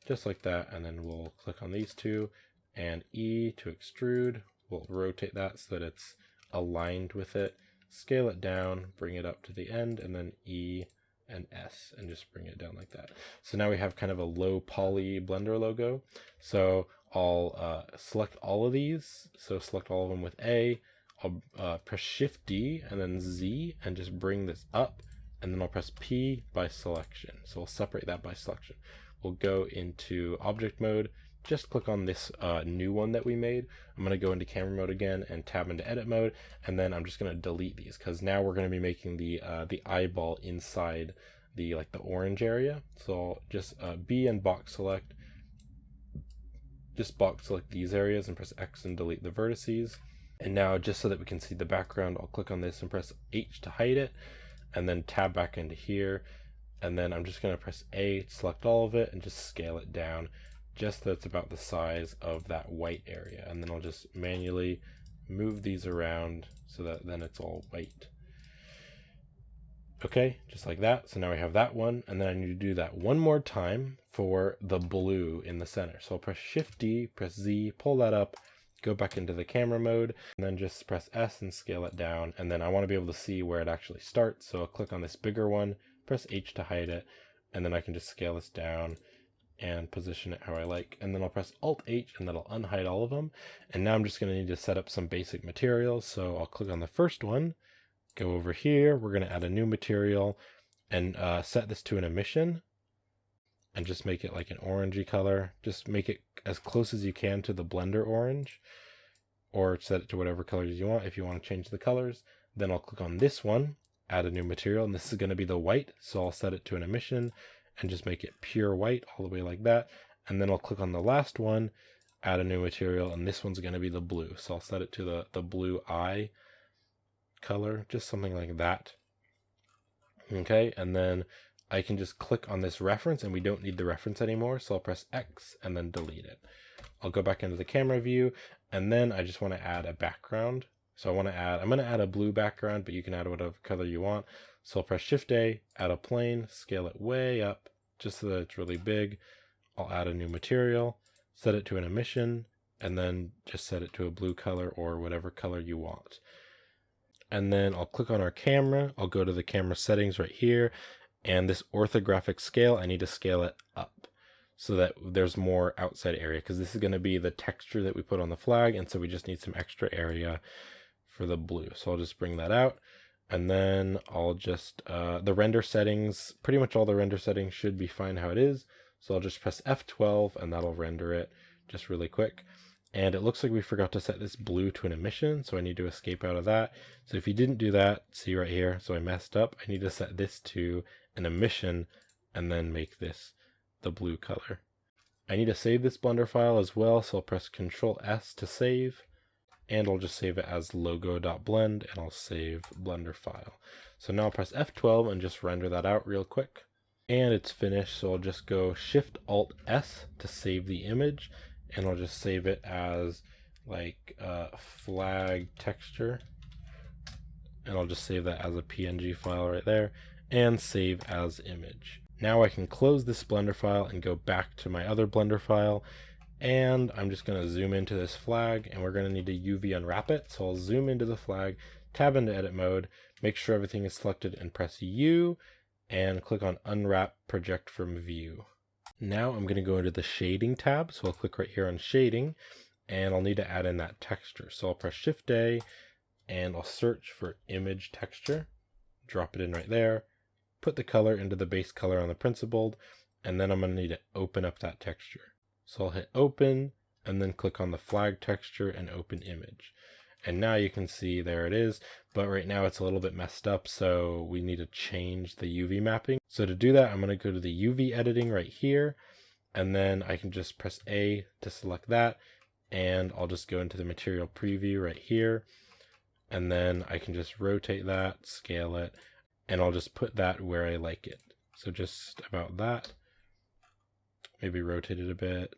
S1: just like that. And then we'll click on these 2 and E to extrude. We'll rotate that so that it's aligned with it, scale it down, bring it up to the end, and then E and S and just bring it down like that. So now we have kind of a low poly Blender logo. So I'll select all of these. So select all of them with A. I'll press Shift D and then Z and just bring this up, and then I'll press P by selection. So we'll separate that by selection. We'll go into object mode, just click on this new one that we made. I'm going to go into camera mode again and tab into edit mode, and then I'm just going to delete these because now we're going to be making the eyeball inside the orange area. So I'll just B and box select, just box select these areas and press X and delete the vertices. And now, just so that we can see the background, I'll click on this and press H to hide it, and then tab back into here. And then I'm just going to press A to select all of it and just scale it down just so it's about the size of that white area. And then I'll just manually move these around so that then it's all white. Okay, just like that. So now we have that one, and then I need to do that one more time for the blue in the center. So I'll press Shift D, press Z, pull that up, go back into the camera mode, and then just press S and scale it down. And then I want to be able to see where it actually starts. So I'll click on this bigger one, press H to hide it, and then I can just scale this down and position it how I like. And then I'll press Alt H and that'll unhide all of them. And now I'm just going to need to set up some basic materials. So I'll click on the first one, go over here, we're going to add a new material and set this to an emission and just make it like an orangey color. Just make it as close as you can to the Blender orange, or set it to whatever colors you want if you want to change the colors. Then I'll click on this one, add a new material, and this is going to be the white, so I'll set it to an emission and just make it pure white all the way like that. And then I'll click on the last one, add a new material, and this one's going to be the blue, so I'll set it to the blue eye color, just something like that. Okay, and then I can just click on this reference and we don't need the reference anymore, so I'll press X and then delete it. I'll go back into the camera view, and then I just want to add a background. So I'm going to add a blue background, but you can add whatever color you want. So I'll press Shift A, add a plane, scale it way up just so that it's really big. I'll add a new material, set it to an emission, and then just set it to a blue color or whatever color you want. And then I'll click on our camera. I'll go to the camera settings right here, and this orthographic scale, I need to scale it up so that there's more outside area, because this is going to be the texture that we put on the flag, and so we just need some extra area for the blue. So I'll just bring that out, and then I'll just the render settings, pretty much all the render settings should be fine how it is. So I'll just press F12 and that'll render it just really quick. And it looks like we forgot to set this blue to an emission, so I need to escape out of that. So if you didn't do that, see right here, so I messed up. I need to set this to an emission and then make this the blue color. I need to save this Blender file as well, so I'll press Ctrl S to save, and I'll just save it as logo.blend, and I'll save Blender file. So now I'll press F12 and just render that out real quick. And it's finished, so I'll just go Shift Alt S to save the image, and I'll just save it as like flag texture, and I'll just save that as a PNG file right there, and save as image. Now I can close this Blender file and go back to my other Blender file, and I'm just going to zoom into this flag, and we're going to need to UV unwrap it. So I'll zoom into the flag, tab into edit mode, make sure everything is selected, and press U, and click on Unwrap Project from View. Now I'm going to go into the shading tab, so I'll click right here on shading, and I'll need to add in that texture. So I'll press Shift A, and I'll search for image texture, drop it in right there, put the color into the base color on the principled, and then I'm going to need to open up that texture. So I'll hit open, and then click on the flag texture and open image. And now you can see there it is, but right now it's a little bit messed up, so we need to change the UV mapping. So to do that, I'm going to go to the UV editing right here, and then I can just press A to select that, and I'll just go into the material preview right here, and then I can just rotate that, scale it, and I'll just put that where I like it. So just about that, maybe rotate it a bit.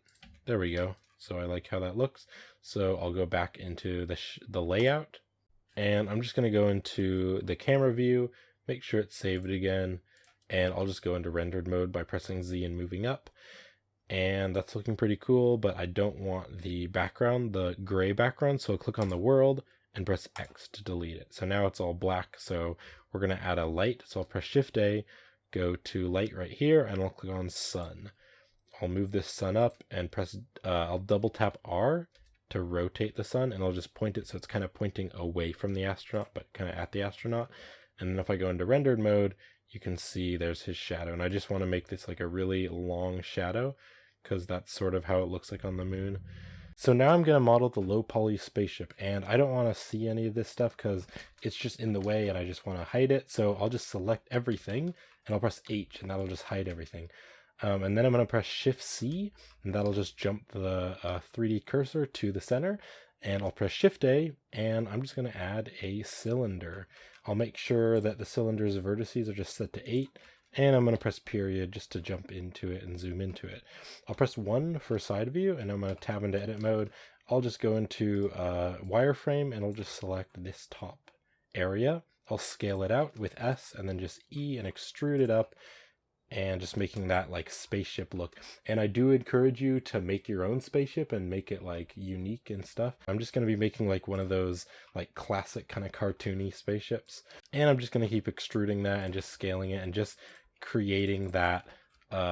S1: There we go. So I like how that looks. So I'll go back into the layout, and I'm just going to go into the camera view, make sure it's saved again, and I'll just go into rendered mode by pressing Z and moving up. And that's looking pretty cool, but I don't want the background, the gray background, so I'll click on the world and press X to delete it. So now it's all black, so we're going to add a light. So I'll press Shift A, go to light right here, and I'll click on sun. I'll move this sun up and press, I'll double tap R to rotate the sun, and I'll just point it so it's kind of pointing away from the astronaut, but kind of at the astronaut. And then if I go into rendered mode, you can see there's his shadow. And I just want to make this like a really long shadow, because that's sort of how it looks like on the moon. So now I'm going to model the low poly spaceship, and I don't want to see any of this stuff because it's just in the way and I just want to hide it. So I'll just select everything and I'll press H, and that'll just hide everything. And then I'm going to press Shift C, and that'll just jump the 3D cursor to the center. And I'll press Shift A, and I'm just going to add a cylinder. I'll make sure that the cylinder's vertices are just set to 8, and I'm going to press period just to jump into it and zoom into it. I'll press 1 for side view, and I'm going to tab into edit mode. I'll just go into wireframe and I'll just select this top area. I'll scale it out with S and then just E and extrude it up, and just making that like spaceship look. And I do encourage you to make your own spaceship and make it like unique and stuff. I'm just going to be making like one of those like classic kind of cartoony spaceships, and I'm just going to keep extruding that and just scaling it and just creating that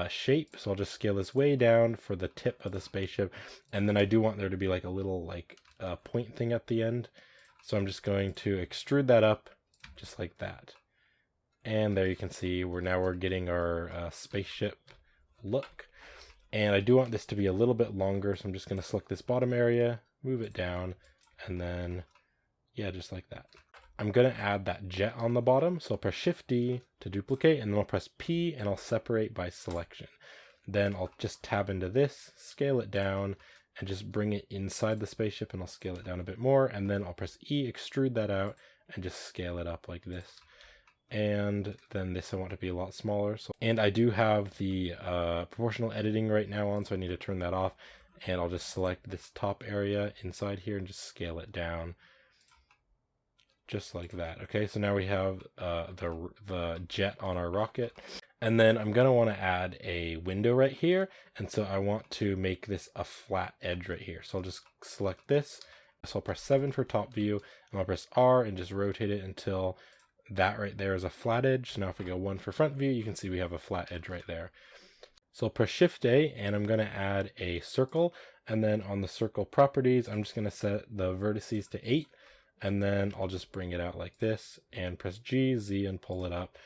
S1: shape. So I'll just scale this way down for the tip of the spaceship, and then I do want there to be like a little like point thing at the end, so I'm just going to extrude that up just like that. And there you can see we're getting our spaceship look. And I do want this to be a little bit longer, so I'm just going to select this bottom area, move it down, and then yeah, just like that. I'm going to add that jet on the bottom, so I'll press Shift D to duplicate, and then I'll press P and I'll separate by selection. Then I'll just tab into this, scale it down, and just bring it inside the spaceship, and I'll scale it down a bit more, and then I'll press E, extrude that out, and just scale it up like this. And then this I want to be a lot smaller. And I do have the proportional editing right now on, so I need to turn that off. And I'll just select this top area inside here and just scale it down. Just like that. Okay, so now we have the jet on our rocket. And then I'm going to want to add a window right here. And so I want to make this a flat edge right here. So I'll just select this. So I'll press 7 for top view, and I'll press R and just rotate it until that right there is a flat edge. So now if we go 1 for front view, you can see we have a flat edge right there. So I'll press Shift A, and I'm going to add a circle, and then on the circle properties, I'm just going to set the vertices to 8, and then I'll just bring it out like this, and press G, Z, and pull it up,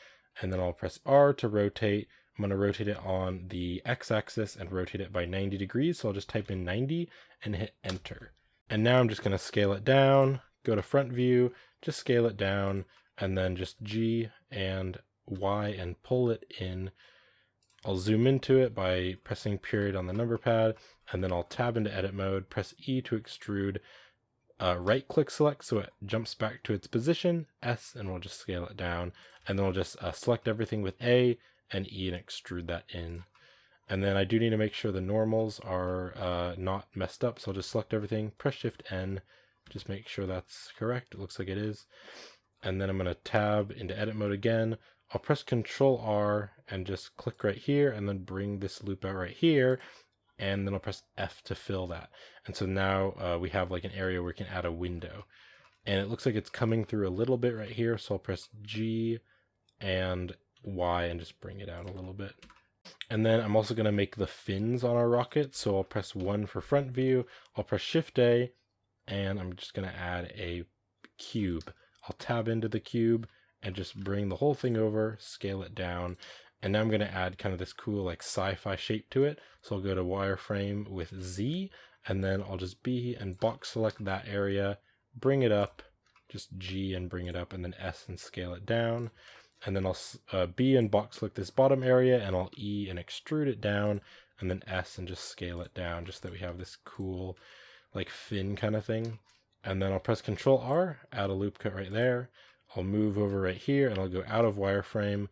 S1: and then I'll press R to rotate. I'm going to rotate it on the X-axis and rotate it by 90 degrees, so I'll just type in 90 and hit Enter. And now I'm just going to scale it down, go to front view, just scale it down, and then just G and Y and pull it in. I'll zoom into it by pressing period on the number pad, and then I'll tab into edit mode, press E to extrude, right click select so it jumps back to its position, S, and we'll just scale it down, and then we'll just select everything with A and E and extrude that in. And then I do need to make sure the normals are not messed up, so I'll just select everything, press Shift N, just make sure that's correct. It looks like it is. And then I'm going to tab into edit mode again. I'll press Control R and just click right here, and then bring this loop out right here, and then I'll press F to fill that. And so now we have like an area where we can add a window, and it looks like it's coming through a little bit right here. So I'll press G and Y and just bring it out a little bit. And then I'm also going to make the fins on our rocket. So I'll press 1 for front view. I'll press Shift A, and I'm just going to add a cube. I'll tab into the cube and just bring the whole thing over, scale it down. And now I'm going to add kind of this cool like sci-fi shape to it. So I'll go to wireframe with Z, and then I'll just B and box select that area, bring it up, just G and bring it up, and then S and scale it down. And then I'll B and box select this bottom area, and I'll E and extrude it down, and then S and just scale it down, just that we have this cool like fin kind of thing. And then I'll press Control R, add a loop cut right there. I'll move over right here, and I'll go out of wireframe.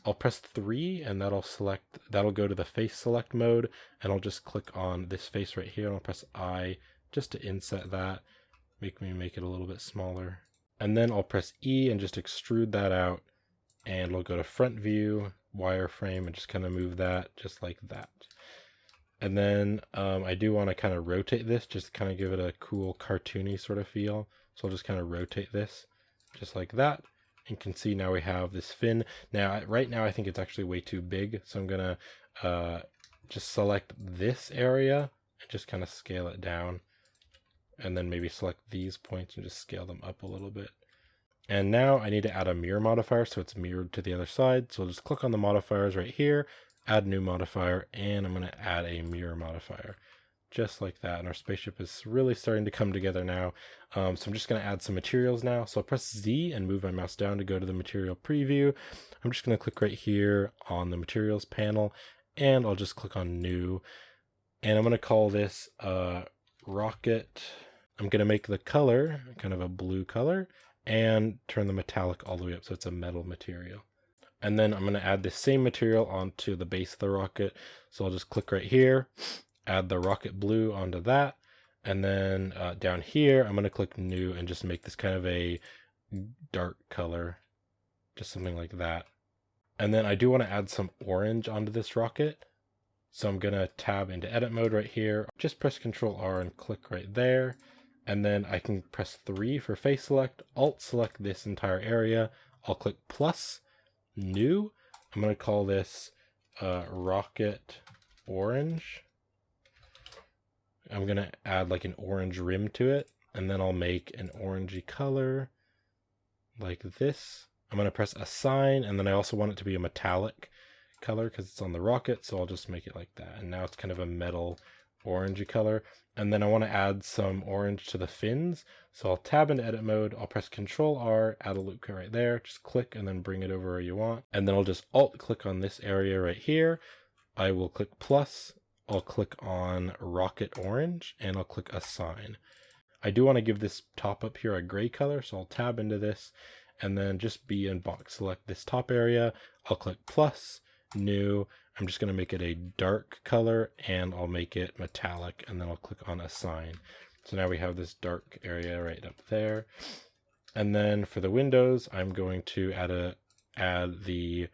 S1: I'll press 3, and that'll go to the face select mode, and I'll just click on this face right here, and I'll press I just to inset that, make it a little bit smaller. And then I'll press E and just extrude that out, and we'll go to front view, wireframe, and just kind of move that just like that. And then I do want to kind of rotate this, just to kind of give it a cool cartoony sort of feel. So I'll just kind of rotate this just like that. And you can see now we have this fin. Now, right now I think it's actually way too big. So I'm going to just select this area and just kind of scale it down. And then maybe select these points and just scale them up a little bit. And now I need to add a mirror modifier so it's mirrored to the other side. So I'll just click on the modifiers right here, add new modifier, and I'm going to add a mirror modifier. Just like that. And our spaceship is really starting to come together now. So I'm just going to add some materials now. So I'll press Z and move my mouse down to go to the material preview. I'm just going to click right here on the materials panel, and I'll just click on new. And I'm going to call this rocket. I'm going to make the color kind of a blue color and turn the metallic all the way up so it's a metal material. And then I'm going to add the same material onto the base of the rocket. So I'll just click right here, add the rocket blue onto that, And then down here, I'm going to click new and just make this kind of a dark color, just something like that. And then I do want to add some orange onto this rocket. So I'm going to tab into edit mode right here. Just press Ctrl R and click right there. And then I can press 3 for face select, alt select this entire area. I'll click plus, new. I'm going to call this rocket orange. I'm going to add like an orange rim to it. And then I'll make an orangey color like this. I'm going to press assign, and then I also want it to be a metallic color because it's on the rocket, so I'll just make it like that. And now it's kind of a metal orangey color. And then I want to add some orange to the fins, so I'll tab into edit mode, I'll press Ctrl R, add a loop cut right there, just click and then bring it over where you want. And then I'll just alt click on this area right here. I will click plus, I'll click on rocket orange, and I'll click assign. I do want to give this top up here a gray color, so I'll tab into this and then just be in box select this top area. I'll click plus, new. I'm just going to make it a dark color and I'll make it metallic, and then I'll click on assign. So now we have this dark area right up there. And then for the windows, I'm going to add the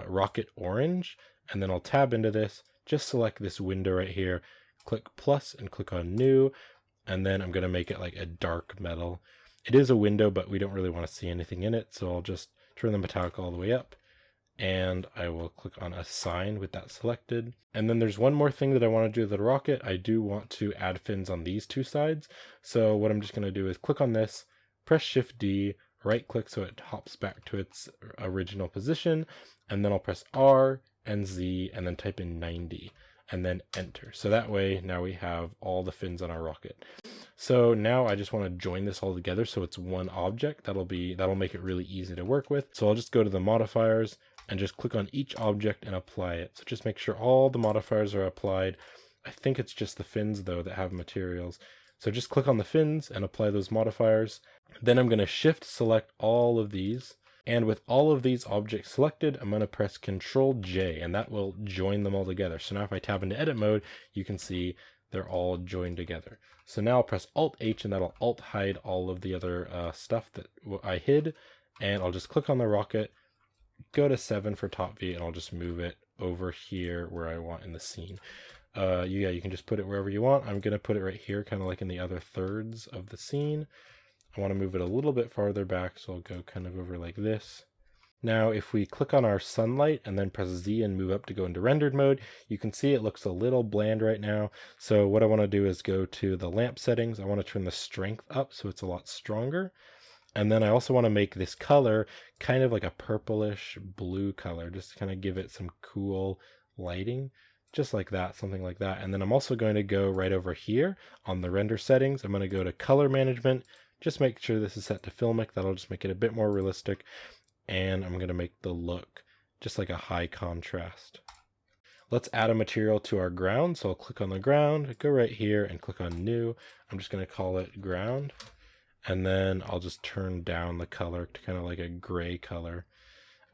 S1: rocket orange, and then I'll tab into this, just select this window right here, click plus and click on new. And then I'm going to make it like a dark metal. It is a window, but we don't really want to see anything in it. So I'll just turn the metallic all the way up, and I will click on assign with that selected. And then there's one more thing that I want to do with the rocket. I do want to add fins on these two sides. So what I'm just going to do is click on this, press Shift D, right click so it hops back to its original position. And then I'll press R and Z and then type in 90. And then enter. So that way now we have all the fins on our rocket. So now I just want to join this all together so it's one object. That'll make it really easy to work with. So I'll just go to the modifiers and just click on each object and apply it. So just make sure all the modifiers are applied. I think it's just the fins though that have materials. So just click on the fins and apply those modifiers. Then I'm going to shift select all of these. And with all of these objects selected, I'm going to press Ctrl J, and that will join them all together. So now if I tab into edit mode, you can see they're all joined together. So now I'll press Alt H, and that'll alt hide all of the other stuff that I hid. And I'll just click on the rocket, go to 7 for top view, and I'll just move it over here where I want in the scene. You can just put it wherever you want. I'm going to put it right here, kind of like in the other thirds of the scene. I want to move it a little bit farther back, so I'll go kind of over like this. Now, if we click on our sunlight and then press Z and move up to go into rendered mode, you can see it looks a little bland right now. So what I want to do is go to the lamp settings. I want to turn the strength up so it's a lot stronger. And then I also want to make this color kind of like a purplish blue color, just to kind of give it some cool lighting. Just like that, something like that. And then I'm also going to go right over here on the render settings. I'm going to go to color management. Just make sure this is set to filmic. That'll just make it a bit more realistic. And I'm going to make the look just like a high contrast. Let's add a material to our ground. So I'll click on the ground, go right here and click on new. I'm just going to call it ground. And then I'll just turn down the color to kind of like a gray color.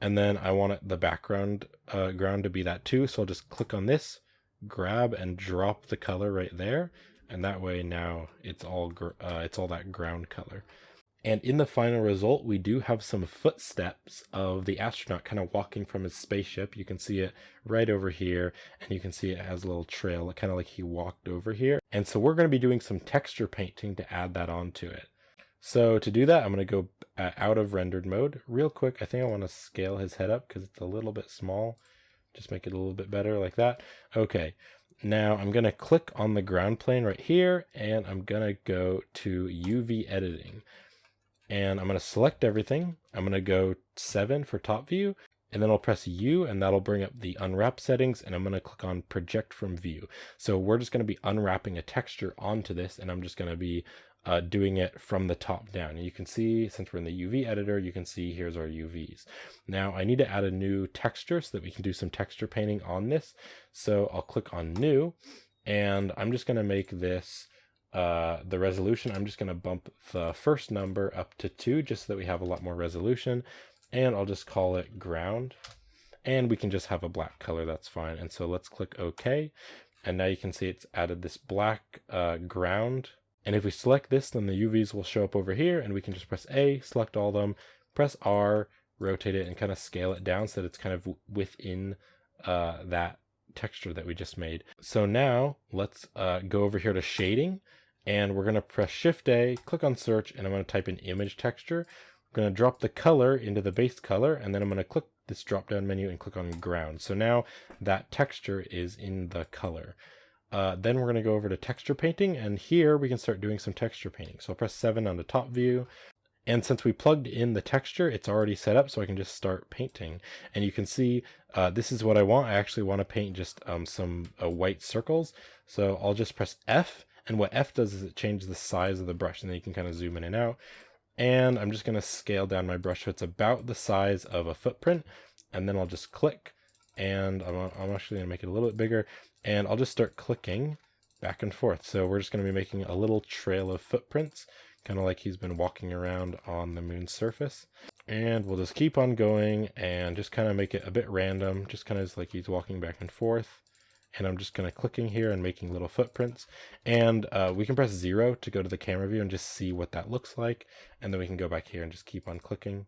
S1: And then I want the background ground to be that too. So I'll just click on this, grab and drop the color right there. And that way now it's all that ground color. And in the final result, we do have some footsteps of the astronaut kind of walking from his spaceship. You can see it right over here, and you can see it has a little trail, kind of like he walked over here. And so we're going to be doing some texture painting to add that onto it. So to do that, I'm going to go out of rendered mode real quick. I think I want to scale his head up because it's a little bit small. Just make it a little bit better like that. Okay. Now I'm going to click on the ground plane right here, and I'm going to go to UV editing. And I'm going to select everything. I'm going to go 7 for top view, and then I'll press U, and that'll bring up the unwrap settings, and I'm going to click on project from view. So we're just going to be unwrapping a texture onto this, and I'm just going to be doing it from the top down. And you can see, since we're in the UV editor, you can see here's our UVs. Now I need to add a new texture so that we can do some texture painting on this. So I'll click on new, and I'm just going to make this the resolution. I'm just going to bump the first number up to 2 just so that we have a lot more resolution, and I'll just call it ground, and we can just have a black color. That's fine. And so let's click OK. And now you can see it's added this black ground. And if we select this, then the UVs will show up over here, and we can just press A, select all of them, press R, rotate it, and kind of scale it down so that it's kind of within that texture that we just made. So now let's go over here to shading, and we're going to press Shift A, click on search, and I'm going to type in image texture. I'm going to drop the color into the base color, and then I'm going to click this drop down menu and click on ground. So now that texture is in the color. Then we're going to go over to texture painting, and here we can start doing some texture painting. So I'll press 7 on the top view, and since we plugged in the texture, it's already set up, so I can just start painting. And you can see this is what I want. I actually want to paint just some white circles. So I'll just press F, and what F does is it changes the size of the brush, and then you can kind of zoom in and out. And I'm just going to scale down my brush so it's about the size of a footprint, and then I'll just click, and I'm actually going to make it a little bit bigger, and I'll just start clicking back and forth. So we're just going to be making a little trail of footprints, kind of like he's been walking around on the moon's surface. And we'll just keep on going and just kind of make it a bit random, just kind of like he's walking back and forth. And I'm just kind of clicking here and making little footprints. And we can press 0 to go to the camera view and just see what that looks like. And then we can go back here and just keep on clicking.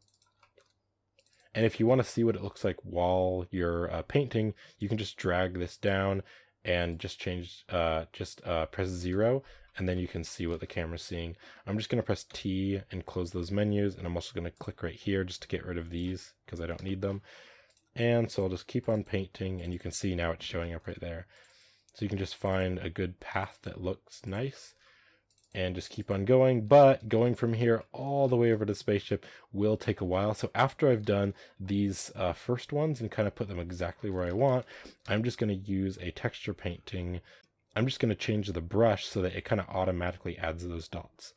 S1: And if you want to see what it looks like while you're painting, you can just drag this down and just change, press 0, and then you can see what the camera's seeing. I'm just going to press T and close those menus, and I'm also going to click right here just to get rid of these because I don't need them. And so I'll just keep on painting, and you can see now it's showing up right there. So you can just find a good path that looks nice and just keep on going. But going from here all the way over to the spaceship will take a while. So after I've done these first ones and kind of put them exactly where I want, I'm just going to use a texture painting. I'm just going to change the brush so that it kind of automatically adds those dots.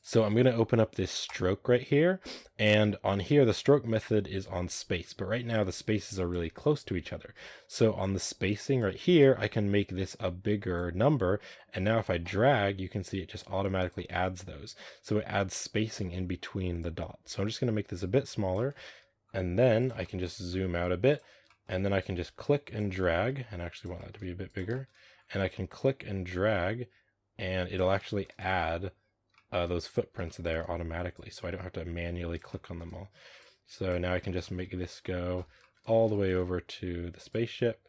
S1: So I'm going to open up this stroke right here, and on here the stroke method is on space, but right now the spaces are really close to each other. So on the spacing right here, I can make this a bigger number, and now if I drag, you can see it just automatically adds those. So it adds spacing in between the dots. So I'm just going to make this a bit smaller, and then I can just zoom out a bit, and then I can just click and drag, and I actually want that to be a bit bigger, and I can click and drag, and it'll actually add those footprints there automatically, so I don't have to manually click on them all. So now I can just make this go all the way over to the spaceship,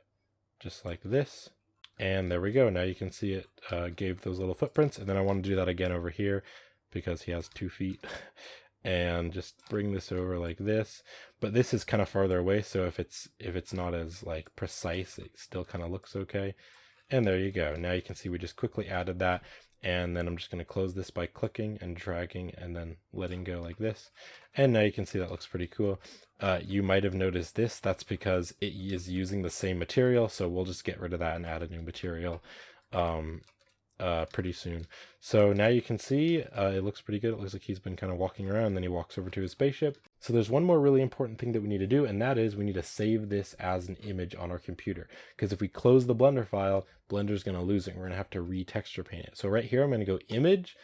S1: just like this. And there we go. Now you can see it gave those little footprints, and then I want to do that again over here because he has 2 feet. And just bring this over like this, but this is kind of farther away, so if it's not as like precise, it still kind of looks okay. And there you go. Now you can see we just quickly added that. And then I'm just going to close this by clicking and dragging and then letting go like this. And now you can see that looks pretty cool. You might have noticed this. That's because it is using the same material. So we'll just get rid of that and add a new material pretty soon. So now you can see it looks pretty good. It looks like he's been kind of walking around, then he walks over to his spaceship. So there's one more really important thing that we need to do, and that is we need to save this as an image on our computer, because if we close the Blender file, Blender's going to lose it, and we're going to have to retexture paint it. So right here I'm going to go image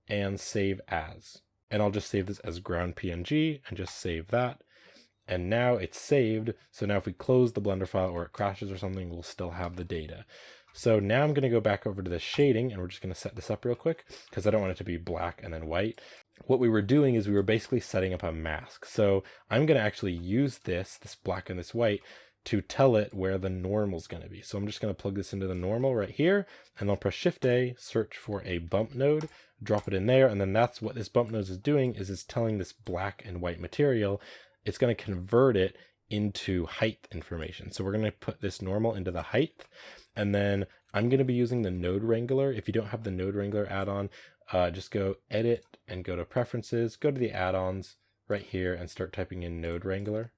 S1: and save as, and I'll just save this as ground PNG and just save that. And now it's saved. So now if we close the Blender file or it crashes or something, we'll still have the data. So now I'm going to go back over to the shading, and we're just going to set this up real quick because I don't want it to be black and then white. What we were doing is we were basically setting up a mask. So I'm going to actually use this black and this white, to tell it where the normal is going to be. So I'm just going to plug this into the normal right here, and I'll press Shift A, search for a bump node, drop it in there, and then that's what this bump node is doing, is it's telling this black and white material, it's going to convert it into height information. So we're going to put this normal into the height, and then I'm going to be using the Node Wrangler. If you don't have the Node Wrangler add-on, just go Edit and go to Preferences, go to the add-ons right here and start typing in Node Wrangler.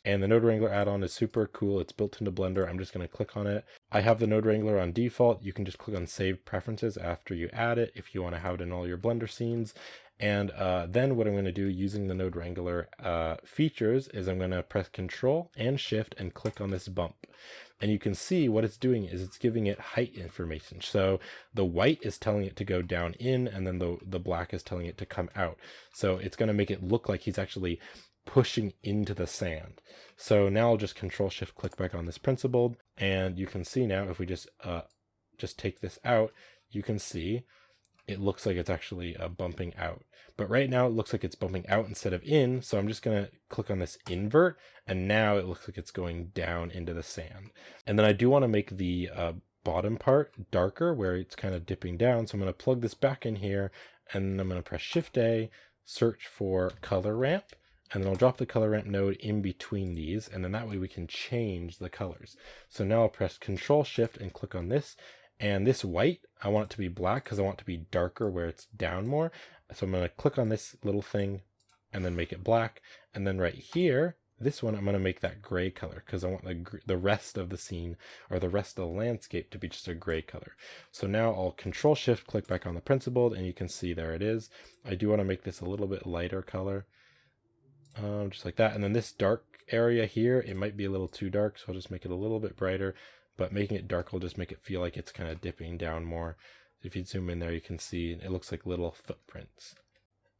S1: And the Node Wrangler add-on is super cool. It's built into Blender. I'm just going to click on it. I have the Node Wrangler on default. You can just click on Save Preferences after you add it if you want to have it in all your Blender scenes. And then what I'm going to do using the Node Wrangler features is I'm going to press Control and Shift and click on this bump. And you can see what it's doing is it's giving it height information. So the white is telling it to go down in, and then the black is telling it to come out. So it's going to make it look like he's actually pushing into the sand. So now I'll just Control Shift click back on this principled, and you can see now if we just take this out, you can see it looks like it's actually bumping out. But right now it looks like it's bumping out instead of in, so I'm just going to click on this invert, and now it looks like it's going down into the sand. And then I do want to make the bottom part darker where it's kind of dipping down, so I'm going to plug this back in here, and I'm going to press Shift A, search for color ramp, and then I'll drop the color ramp node in between these, and then that way we can change the colors. So now I'll press Control Shift and click on this, and this white, I want it to be black because I want it to be darker where it's down more. So I'm going to click on this little thing and then make it black. And then right here, this one, I'm going to make that gray color because I want the rest of the scene or the rest of the landscape to be just a gray color. So now I'll Control Shift, click back on the principled, and you can see there it is. I do want to make this a little bit lighter color, just like that. And then this dark area here, it might be a little too dark, so I'll just make it a little bit brighter. But making it dark will just make it feel like it's kind of dipping down more. If you zoom in there, you can see it looks like little footprints.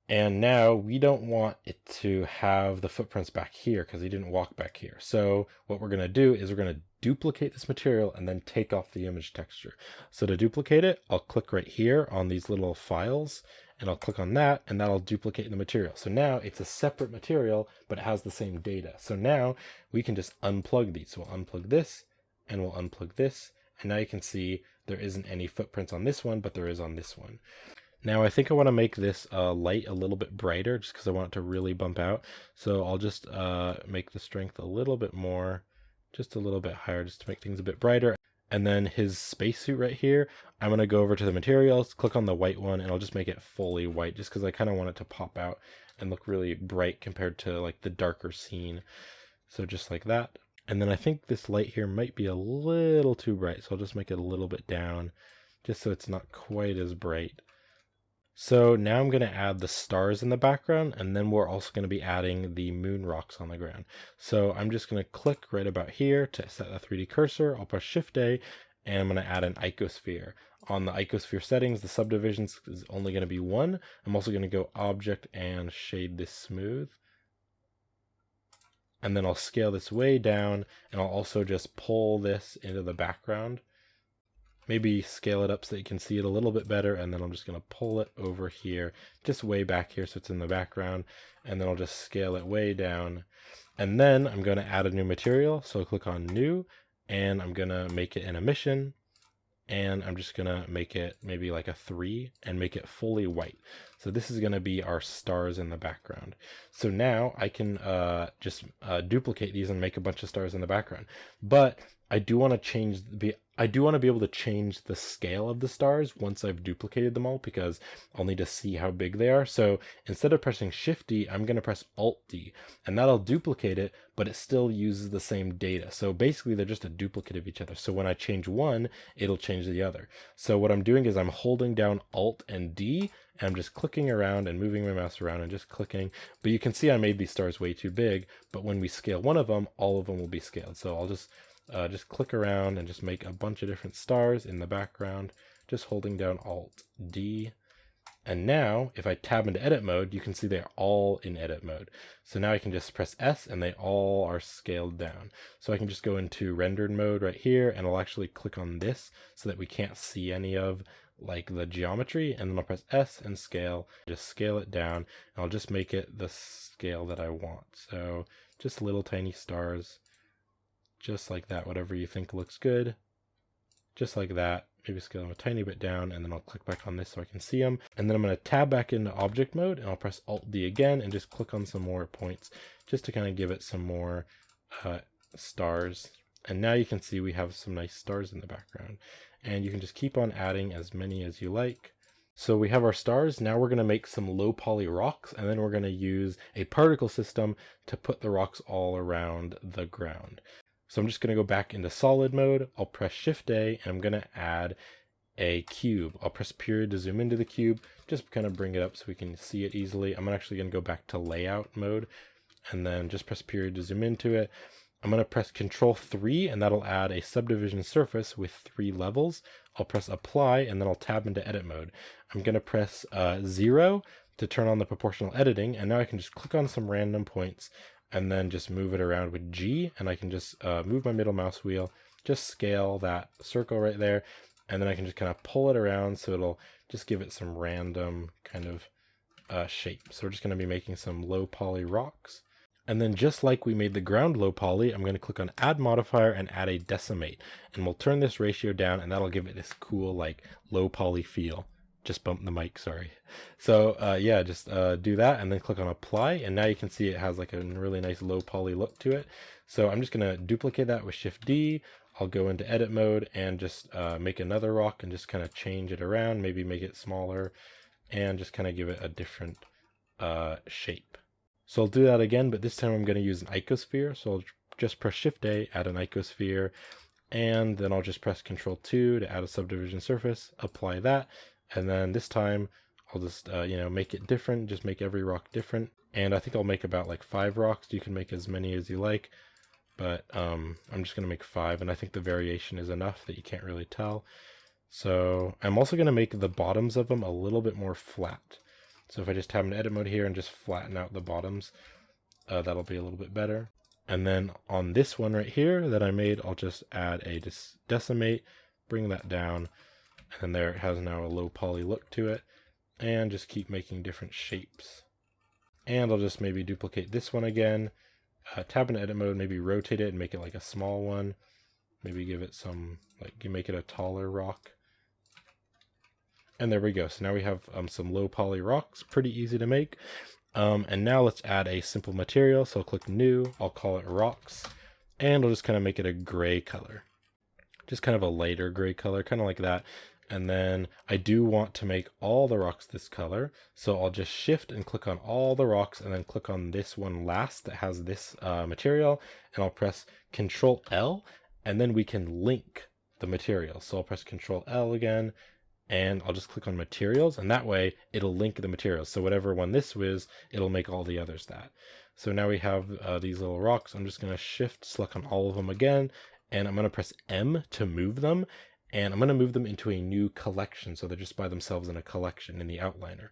S1: And now we don't want it to have the footprints back here because he didn't walk back here. So what we're going to do is we're going to duplicate this material and then take off the image texture. So to duplicate it, I'll click right here on these little files, and I'll click on that, and that'll duplicate the material. So now it's a separate material, but it has the same data. So now we can just unplug these. So we'll unplug this, and we'll unplug this, and now you can see there isn't any footprints on this one, but there is on this one. Now I think I want to make this light a little bit brighter just because I want it to really bump out. So I'll just make the strength a little bit more, just a little bit higher, just to make things a bit brighter. And then his spacesuit right here, I'm going to go over to the materials, click on the white one, and I'll just make it fully white just because I kind of want it to pop out and look really bright compared to like the darker scene. So just like that. And then I think this light here might be a little too bright, so I'll just make it a little bit down, just so it's not quite as bright. So now I'm going to add the stars in the background, and then we're also going to be adding the moon rocks on the ground. So I'm just going to click right about here to set the 3D cursor. I'll press Shift A, and I'm going to add an icosphere. On the icosphere settings, the subdivisions is only going to be 1. I'm also going to go Object and shade this smooth. And then I'll scale this way down, and I'll also just pull this into the background. Maybe scale it up so that you can see it a little bit better, and then I'm just going to pull it over here, just way back here so it's in the background, and then I'll just scale it way down. And then I'm going to add a new material, so I'll click on New, and I'm going to make it an emission, and I'm just going to make it maybe like a 3 and make it fully white. So this is going to be our stars in the background. So now I can just duplicate these and make a bunch of stars in the background. But I do want to be able to change the scale of the stars once I've duplicated them all, because I'll need to see how big they are. So instead of pressing Shift D, I'm going to press Alt D, and that'll duplicate it, but it still uses the same data. So basically they're just a duplicate of each other. So when I change one, it'll change the other. So what I'm doing is I'm holding down Alt and D, and I'm just clicking around and moving my mouse around and just clicking. But you can see I made these stars way too big, but when we scale one of them, all of them will be scaled. So I'll just click around and just make a bunch of different stars in the background, just holding down Alt D. And now if I tab into edit mode, you can see they're all in edit mode. So now I can just press S and they all are scaled down. So I can just go into rendered mode right here, and I'll actually click on this so that we can't see any of like the geometry, and then I'll press S and scale, just scale it down, and I'll just make it the scale that I want. So just little tiny stars, just like that, whatever you think looks good, just like that. Maybe scale them a tiny bit down, and then I'll click back on this so I can see them. And then I'm going to tab back into object mode, and I'll press Alt D again and just click on some more points just to kind of give it some more stars. And now you can see we have some nice stars in the background, and you can just keep on adding as many as you like. So we have our stars. Now we're going to make some low poly rocks, and then we're going to use a particle system to put the rocks all around the ground. So I'm just going to go back into solid mode. I'll press Shift A, and I'm going to add a cube. I'll press period to zoom into the cube, just kind of bring it up so we can see it easily. I'm actually going to go back to layout mode and then just press period to zoom into it. I'm going to press Control 3 and that'll add a subdivision surface with 3 levels. I'll press apply and then I'll tab into edit mode. I'm going to press 0 to turn on the proportional editing, and now I can just click on some random points and then just move it around with G, and I can just move my middle mouse wheel, just scale that circle right there, and then I can just kind of pull it around so it'll just give it some random kind of shape. So we're just going to be making some low poly rocks. And then just like we made the ground low poly, I'm going to click on add modifier and add a decimate, and we'll turn this ratio down, and that'll give it this cool like low poly feel. Just bumped the mic, sorry. So yeah, just do that and then click on apply, and now you can see it has like a really nice low poly look to it. So I'm just going to duplicate that with Shift D. I'll go into edit mode and just make another rock and just kind of change it around, maybe make it smaller and just kind of give it a different shape. So I'll do that again, but this time I'm going to use an icosphere. So I'll just press Shift A, add an icosphere, and then I'll just press Control 2 to add a subdivision surface, apply that, and then this time I'll just make it different, just make every rock different. And I think I'll make about like 5 rocks. You can make as many as you like, but I'm just going to make 5, and I think the variation is enough that you can't really tell. So I'm also going to make the bottoms of them a little bit more flat. So if I just have an edit mode here and just flatten out the bottoms, that'll be a little bit better. And then on this one right here that I made, I'll just add a decimate, bring that down, and then there it has now a low poly look to it, and just keep making different shapes. And I'll just maybe duplicate this one again, tab into edit mode, maybe rotate it and make it like a small one, maybe give it some, like you make it a taller rock. And there we go. So now we have some low poly rocks, pretty easy to make. And now let's add a simple material. So I'll click new, I'll call it rocks, and I'll just kind of make it a gray color. Just kind of a lighter gray color, kind of like that. And then I do want to make all the rocks this color. So I'll just shift and click on all the rocks and then click on this one last that has this material. And I'll press Control L, and then we can link the material. So I'll press Control L again, and I'll just click on materials, and that way it'll link the materials. So whatever one this was, it'll make all the others that. So now we have these little rocks. I'm just going to shift, select on all of them again, and I'm going to press M to move them, and I'm going to move them into a new collection. So they're just by themselves in a collection in the outliner.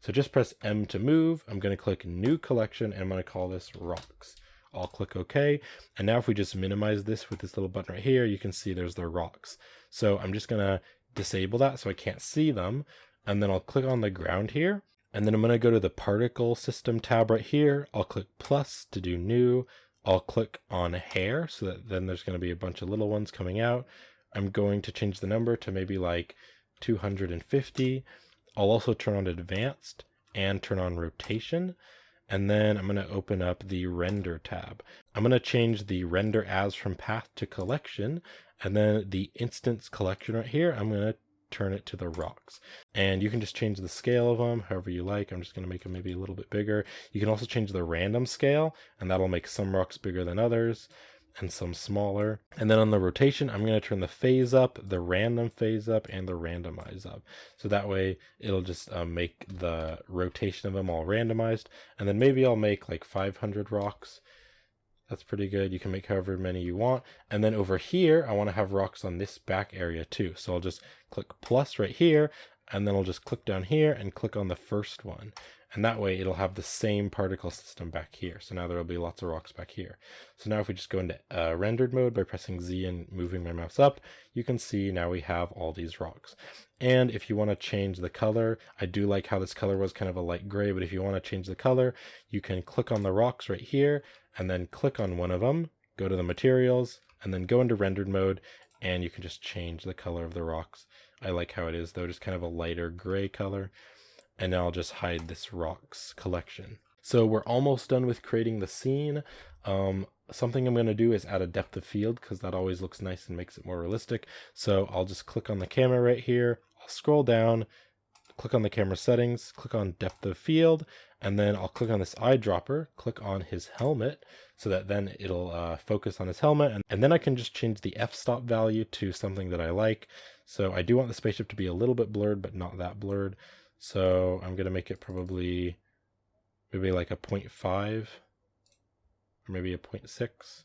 S1: So just press M to move. I'm going to click new collection, and I'm going to call this rocks. I'll click OK. And now if we just minimize this with this little button right here, you can see there's the rocks. So I'm just going to disable that so I can't see them, and then I'll click on the ground here, and then I'm going to go to the particle system tab right here. I'll click plus to do new. I'll click on hair so that then there's going to be a bunch of little ones coming out. I'm going to change the number to maybe like 250. I'll also turn on advanced and turn on rotation, and then I'm going to open up the render tab. I'm going to change the render as from path to collection, and then the instance collection right here, I'm going to turn it to the rocks. And you can just change the scale of them however you like. I'm just going to make them maybe a little bit bigger. You can also change the random scale, and that'll make some rocks bigger than others and some smaller. And then on the rotation, I'm going to turn the phase up, the random phase up, and the randomize up. So that way it'll just make the rotation of them all randomized. And then maybe I'll make like 500 rocks. That's pretty good. You can make however many you want. And then over here, I want to have rocks on this back area too. So I'll just click plus right here, and then I'll just click down here and click on the first one. And that way it'll have the same particle system back here. So now there'll be lots of rocks back here. So now if we just go into rendered mode by pressing Z and moving my mouse up, you can see now we have all these rocks. And if you want to change the color, I do like how this color was kind of a light gray, but if you want to change the color, you can click on the rocks right here and then click on one of them, go to the materials, and then go into rendered mode, and you can just change the color of the rocks. I like how it is though, just kind of a lighter gray color. And now I'll just hide this rocks collection. So we're almost done with creating the scene. Something I'm going to do is add a depth of field, because that always looks nice and makes it more realistic. So I'll just click on the camera right here. I'll scroll down, click on the camera settings, click on depth of field, And then I'll click on this eyedropper, click on his helmet, so that then it'll focus on his helmet. And then I can just change the f-stop value to something that I like. So I do want the spaceship to be a little bit blurred, but not that blurred. So I'm going to make it probably maybe like a 0.5 or maybe a 0.6.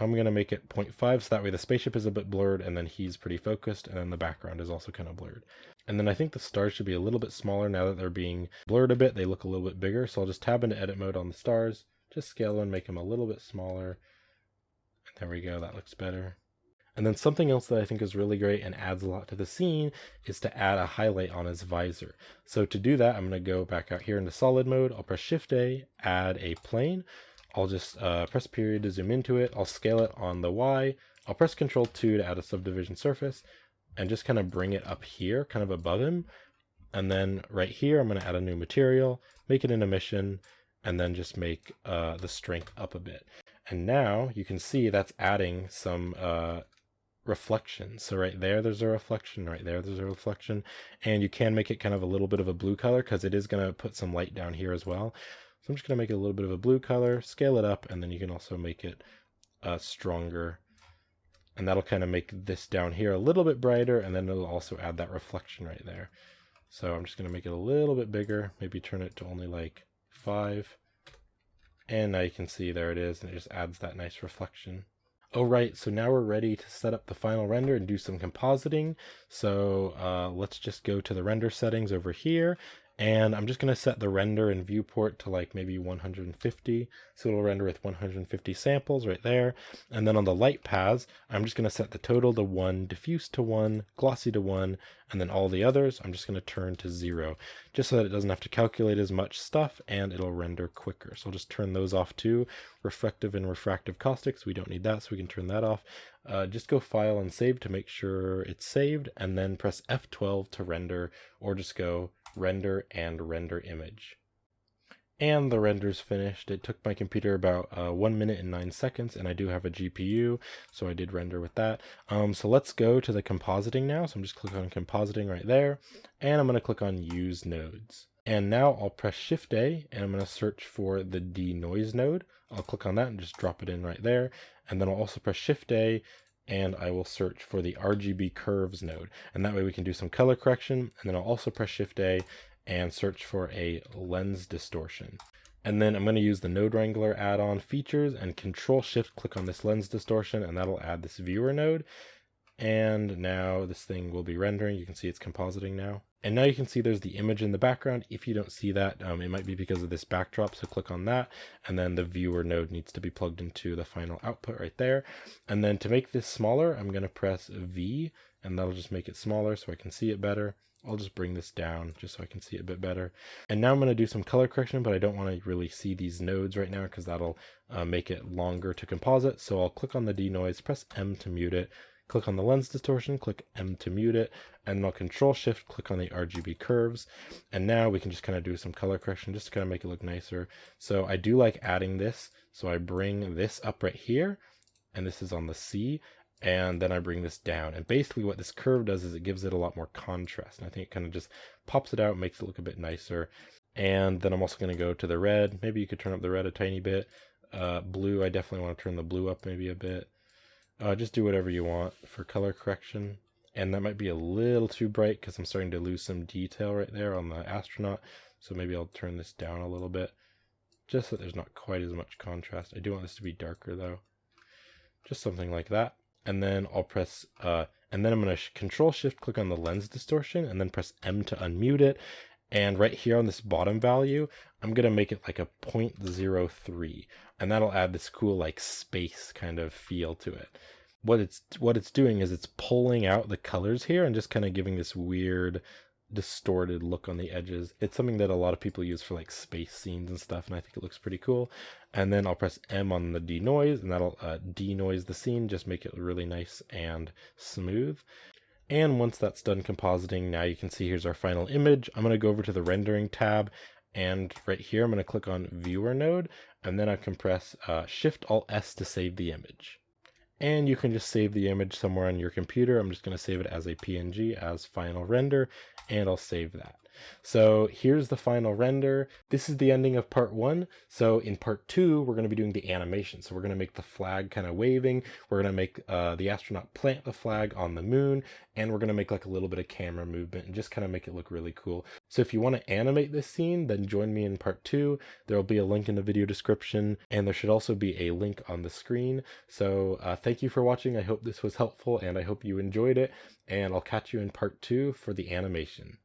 S1: I'm going to make it 0.5 so that way the spaceship is a bit blurred and then he's pretty focused, and then the background is also kind of blurred. And then I think the stars should be a little bit smaller now that they're being blurred a bit. They look a little bit bigger. So I'll just tab into edit mode on the stars, just scale and make them a little bit smaller. And there we go, that looks better. And then something else that I think is really great and adds a lot to the scene is to add a highlight on his visor. So to do that, I'm going to go back out here into solid mode. I'll press Shift A, add a plane. I'll just press period to zoom into it. I'll scale it on the Y. I'll press Control 2 to add a subdivision surface and just kind of bring it up here, kind of above him. And then right here, I'm going to add a new material, make it an emission, and then just make the strength up a bit. And now you can see that's adding some reflection. So right there's a reflection, right there's a reflection, and you can make it kind of a little bit of a blue color because it is going to put some light down here as well. So I'm just going to make it a little bit of a blue color, scale it up, and then you can also make it stronger, and that'll kind of make this down here a little bit brighter, and then it'll also add that reflection right there. So I'm just going to make it a little bit bigger, maybe turn it to only like 5, and now you can see there it is, and it just adds that nice reflection. Alright, so now we're ready to set up the final render and do some compositing. So let's just go to the render settings over here, and I'm just going to set the render and viewport to like maybe 150, so it'll render with 150 samples right there. And then on the light paths, I'm just going to set the total to 1, diffuse to 1, glossy to 1, and then all the others I'm just going to turn to 0, just so that it doesn't have to calculate as much stuff and it'll render quicker. So I'll just turn those off too. Reflective and refractive caustics, we don't need that, so we can turn that off. Just go File and Save to make sure it's saved, and then press F12 to render, or just go Render and Render Image. And the render's finished. It took my computer about 1 minute and 9 seconds, and I do have a GPU, so I did render with that. So let's go to the compositing now. So I'm just clicking on compositing right there, and I'm going to click on Use Nodes. And now I'll press Shift A, and I'm going to search for the denoise node. I'll click on that and just drop it in right there. And then I'll also press Shift A, and I will search for the RGB curves node. And that way we can do some color correction. And then I'll also press Shift A and search for a lens distortion. And then I'm going to use the Node Wrangler add-on features and Control Shift click on this lens distortion, and that'll add this viewer node. And now this thing will be rendering. You can see it's compositing now. And now you can see there's the image in the background. If you don't see that, it might be because of this backdrop, so click on that. And then the viewer node needs to be plugged into the final output right there. And then to make this smaller, I'm going to press V, and that'll just make it smaller so I can see it better. I'll just bring this down just so I can see it a bit better. And now I'm going to do some color correction, but I don't want to really see these nodes right now because that'll make it longer to composite. So I'll click on the denoise, press M to mute it, click on the lens distortion, click M to mute it, and I'll Control Shift, click on the RGB curves. And now we can just kind of do some color correction just to kind of make it look nicer. So I do like adding this. So I bring this up right here, and this is on the C, and then I bring this down. And basically what this curve does is it gives it a lot more contrast. And I think it kind of just pops it out, makes it look a bit nicer. And then I'm also going to go to the red. Maybe you could turn up the red a tiny bit. Blue, I definitely want to turn the blue up maybe a bit. Just do whatever you want for color correction. And that might be a little too bright because I'm starting to lose some detail right there on the astronaut. So maybe I'll turn this down a little bit, just so there's not quite as much contrast. I do want this to be darker though. Just something like that. And then I'll press, and then I'm going to Control Shift click on the lens distortion, and then press M to unmute it. And right here on this bottom value, I'm going to make it like a 0.03, and that'll add this cool like space kind of feel to it. What it's doing is it's pulling out the colors here and just kind of giving this weird distorted look on the edges. It's something that a lot of people use for like space scenes and stuff, and I think it looks pretty cool. And then I'll press M on the denoise, and that'll denoise the scene, just make it really nice and smooth. And once that's done compositing, now you can see here's our final image. I'm going to go over to the rendering tab, and right here I'm going to click on viewer node, and then I can press Shift Alt S to save the image. And you can just save the image somewhere on your computer. I'm just going to save it as a PNG as final render, and I'll save that. So here's the final render. This is the ending of part 1. So in part 2, we're going to be doing the animation. So we're going to make the flag kind of waving. We're going to make the astronaut plant the flag on the moon, and we're going to make like a little bit of camera movement and just kind of make it look really cool. So if you want to animate this scene, then join me in part 2. There will be a link in the video description, and there should also be a link on the screen. So thank you for watching. I hope this was helpful, and I hope you enjoyed it, and I'll catch you in part 2 for the animation.